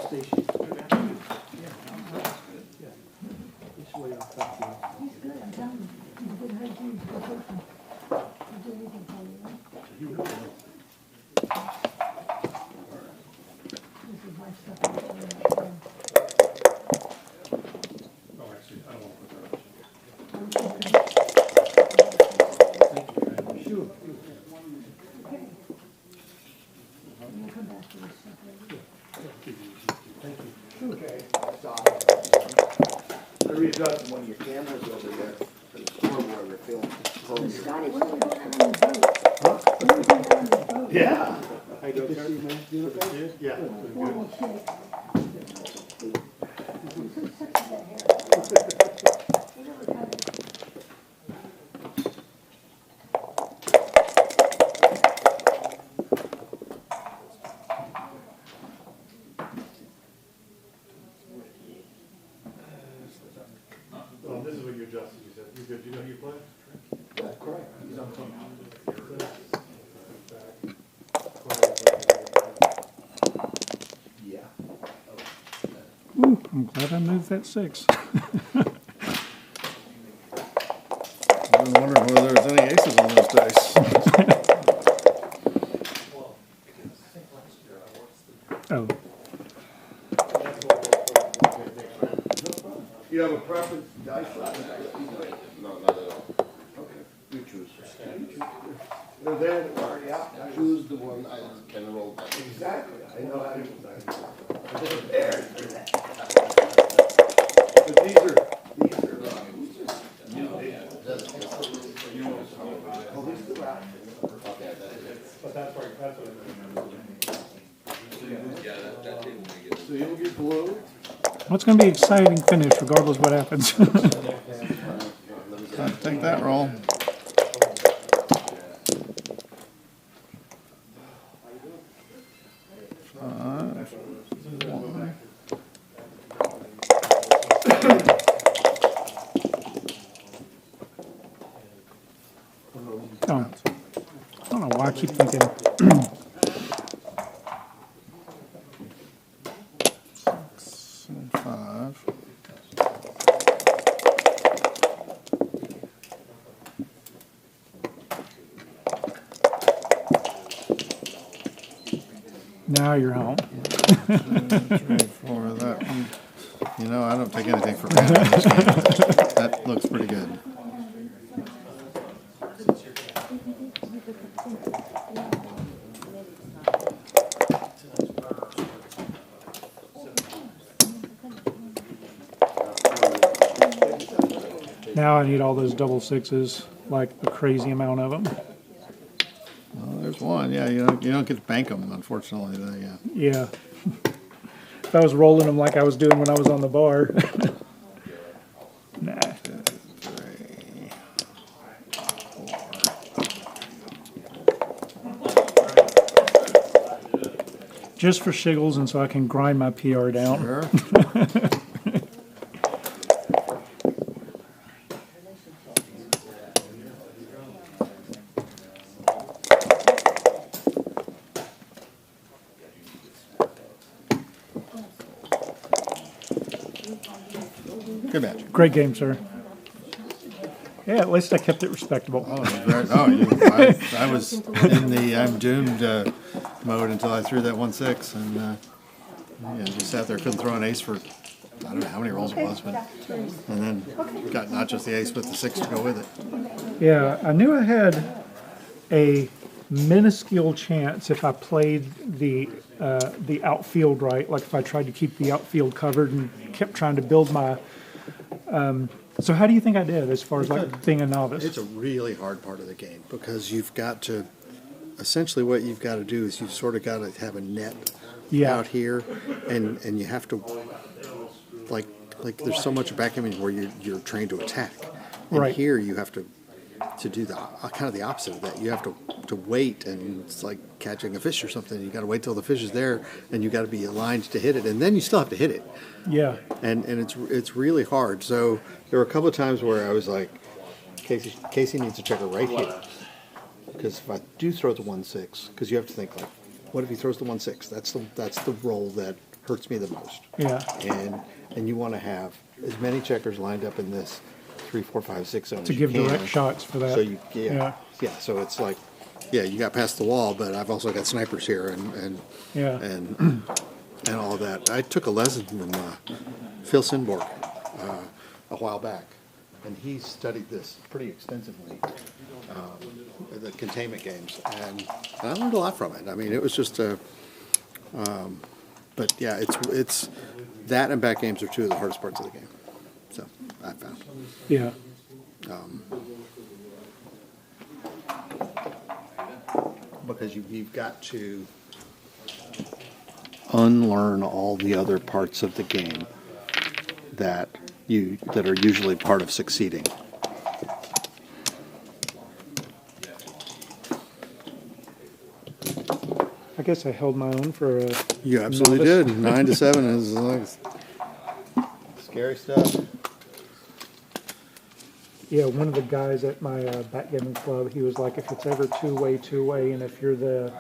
Station. Yeah. This way I'll talk to you. He's good, I'm telling you. He's a good hygiene, he's a good person. He'll do anything for you, right? You know. This is my stuff. Oh, actually, I don't want to put that on. Sure. Okay. We'll come back to this stuff later. Thank you. Okay, I readjusted one of your cameras over there for the scoreboard we're filming. Scotty, when are we going out on the boat? When are we going out on the boat? Yeah. How you doing, sir? You okay? Yeah. Horrible shape. I'm so sick of that hair. I never cut it. Oh, this is what you adjusted, you said. You good? You know who you play? That's correct. He's on phone. Yeah. Ooh, I'm glad I moved that 6. I was wondering whether there was any aces on those dice. Oh, You have a preference, dice? No, not at all. Okay, you choose. They're there, they're already out. Choose the one I can roll. Exactly, I know how to do that. They're there for that. But these are, oh, these are right. but that's right, that's what Yeah, that table may get. So you'll get blue. well, it's going to be an exciting finish regardless what happens. Take that roll. Oh, I don't know why I keep thinking. And 5. Now you're home. 2, 3, 4. That one. You know, I don't take anything for granted in this game. That looks pretty good. Now I need all those double 6s, like a crazy amount of them. Well, there's one. Yeah, you don't get to bank them, unfortunately. Yeah. Yeah. If I was rolling them like I was doing when I was on the bar. Nah. 3, 4. Just for shiggles and so I can grind my PR down. Sure. Good match. Great game, sir. Yeah, at least I kept it respectable. Oh, I was in the I'm doomed mode until I threw that 1-6, and yeah, just sat there, couldn't throw an ace for I don't know how many rolls it was, but and then got not just the ace but the 6 to go with it. Yeah, I knew I had a minuscule chance if I played the outfield right, like if I tried to keep the outfield covered and kept trying to build my. So how do you think I did as far as like being a novice? It's a really hard part of the game because you've got to, essentially what you've got to do is you've sort of got to have a net out here, and you have to, like there's so much backgammon where you're trained to attack. And Right. here you have to do the kind of the opposite of that. You have to wait, and it's like catching a fish or something. You got to wait till the fish is there, and you got to be aligned to hit it, and then you still have to hit it. Yeah. And it's really hard. So there were a couple of times where I was like, Casey needs a checker right here, because if I do throw the 1-6, because you have to think like, what if he throws the 1-6? That's the roll that hurts me the most. Yeah. And you want to have as many checkers lined up in this 3, 4, 5, 6 zone To as give you can. direct shots for that. So yeah. So it's like, yeah, you got past the wall, but I've also got snipers here and all of that. I took a lesson from Phil Sinborg a while back, and he studied this pretty extensively, the containment games, and I learned a lot from it. I mean, it was just but yeah, it's that and back games are two of the hardest parts of the game. So I found. Yeah. Because you've got to unlearn all the other parts of the game that are usually part of succeeding. I guess I held my own for a. You absolutely novice. did. 9 to 7 is like scary stuff. Yeah, one of the guys at my backgammon club, he was like, if it's ever two-way, and if you're the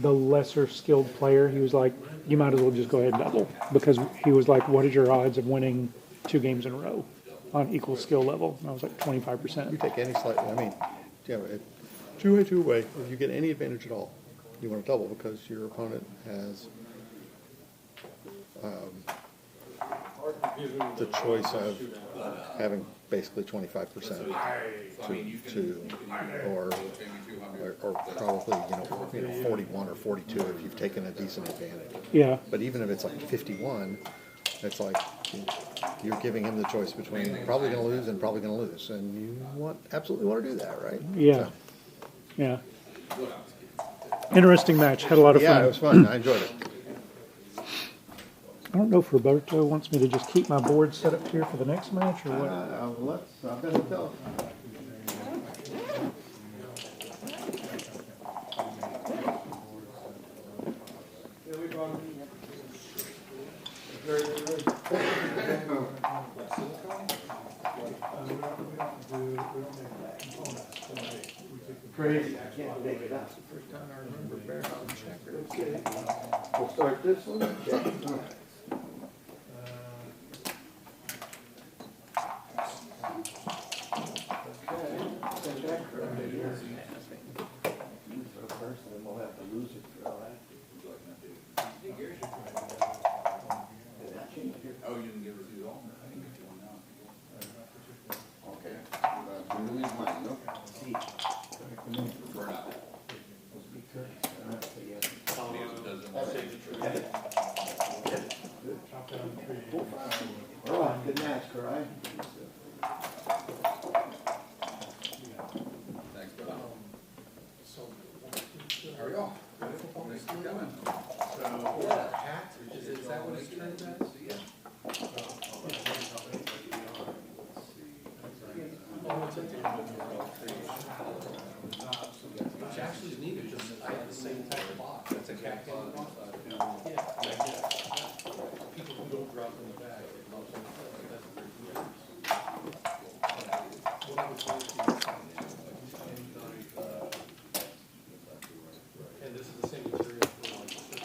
lesser skilled player, he was like, you might as well just go ahead and double. Because he was like, what is your odds of winning 2 games in a row on equal skill level? And I was like, 25%. You take any slight, I mean, yeah, two-way, if you get any advantage at all, you want to double because your opponent has the choice of having basically 25% or probably, 41 or 42 if you've taken a decent advantage. Yeah. But even if it's like 51, it's like you're giving him the choice between probably going to lose and probably going to lose, and you absolutely want to do that, right? Yeah. So. Yeah. Interesting match. Had a lot of fun. Yeah, it was fun. I enjoyed it. I don't know if Roberto wants me to just keep my board set up here for the next match or what. I've been until. Crazy, I can't make it up. First time I remember barrel checker. We'll start this one. Okay. Send that card in here. You throw first, and then we'll have to lose it for all that. Did that change here? Oh, you didn't give us these all? I didn't get you one now. Okay. You lose mine, no? We're not. All right, good match, Cry. Thanks, brother. How are y'all? Nice to be coming. So, hat, is that what it turns out? It's actually neat, just, I have the same type of box, it's a cat box. People who don't drop in the bag. And this is the same material for like the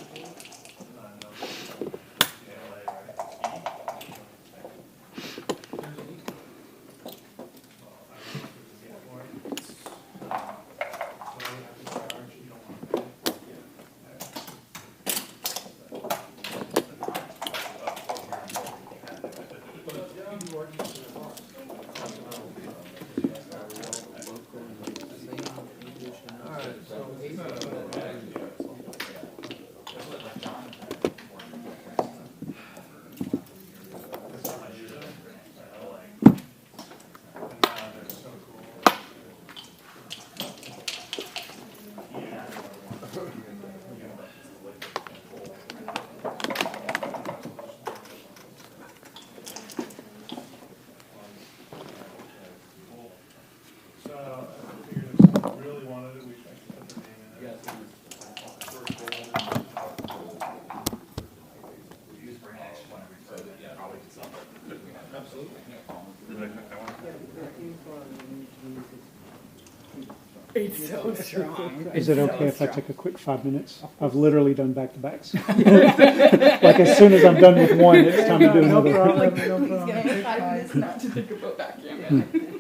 It's so strong. Is it okay if I take a quick 5 minutes? I've literally done back-to-backs. Like as soon as I'm done with one, it's time to do No another. problem, no problem. He's gonna have 5 minutes not to think about backgammon.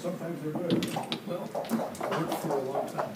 Sometimes they're good. Well, worked for a long time.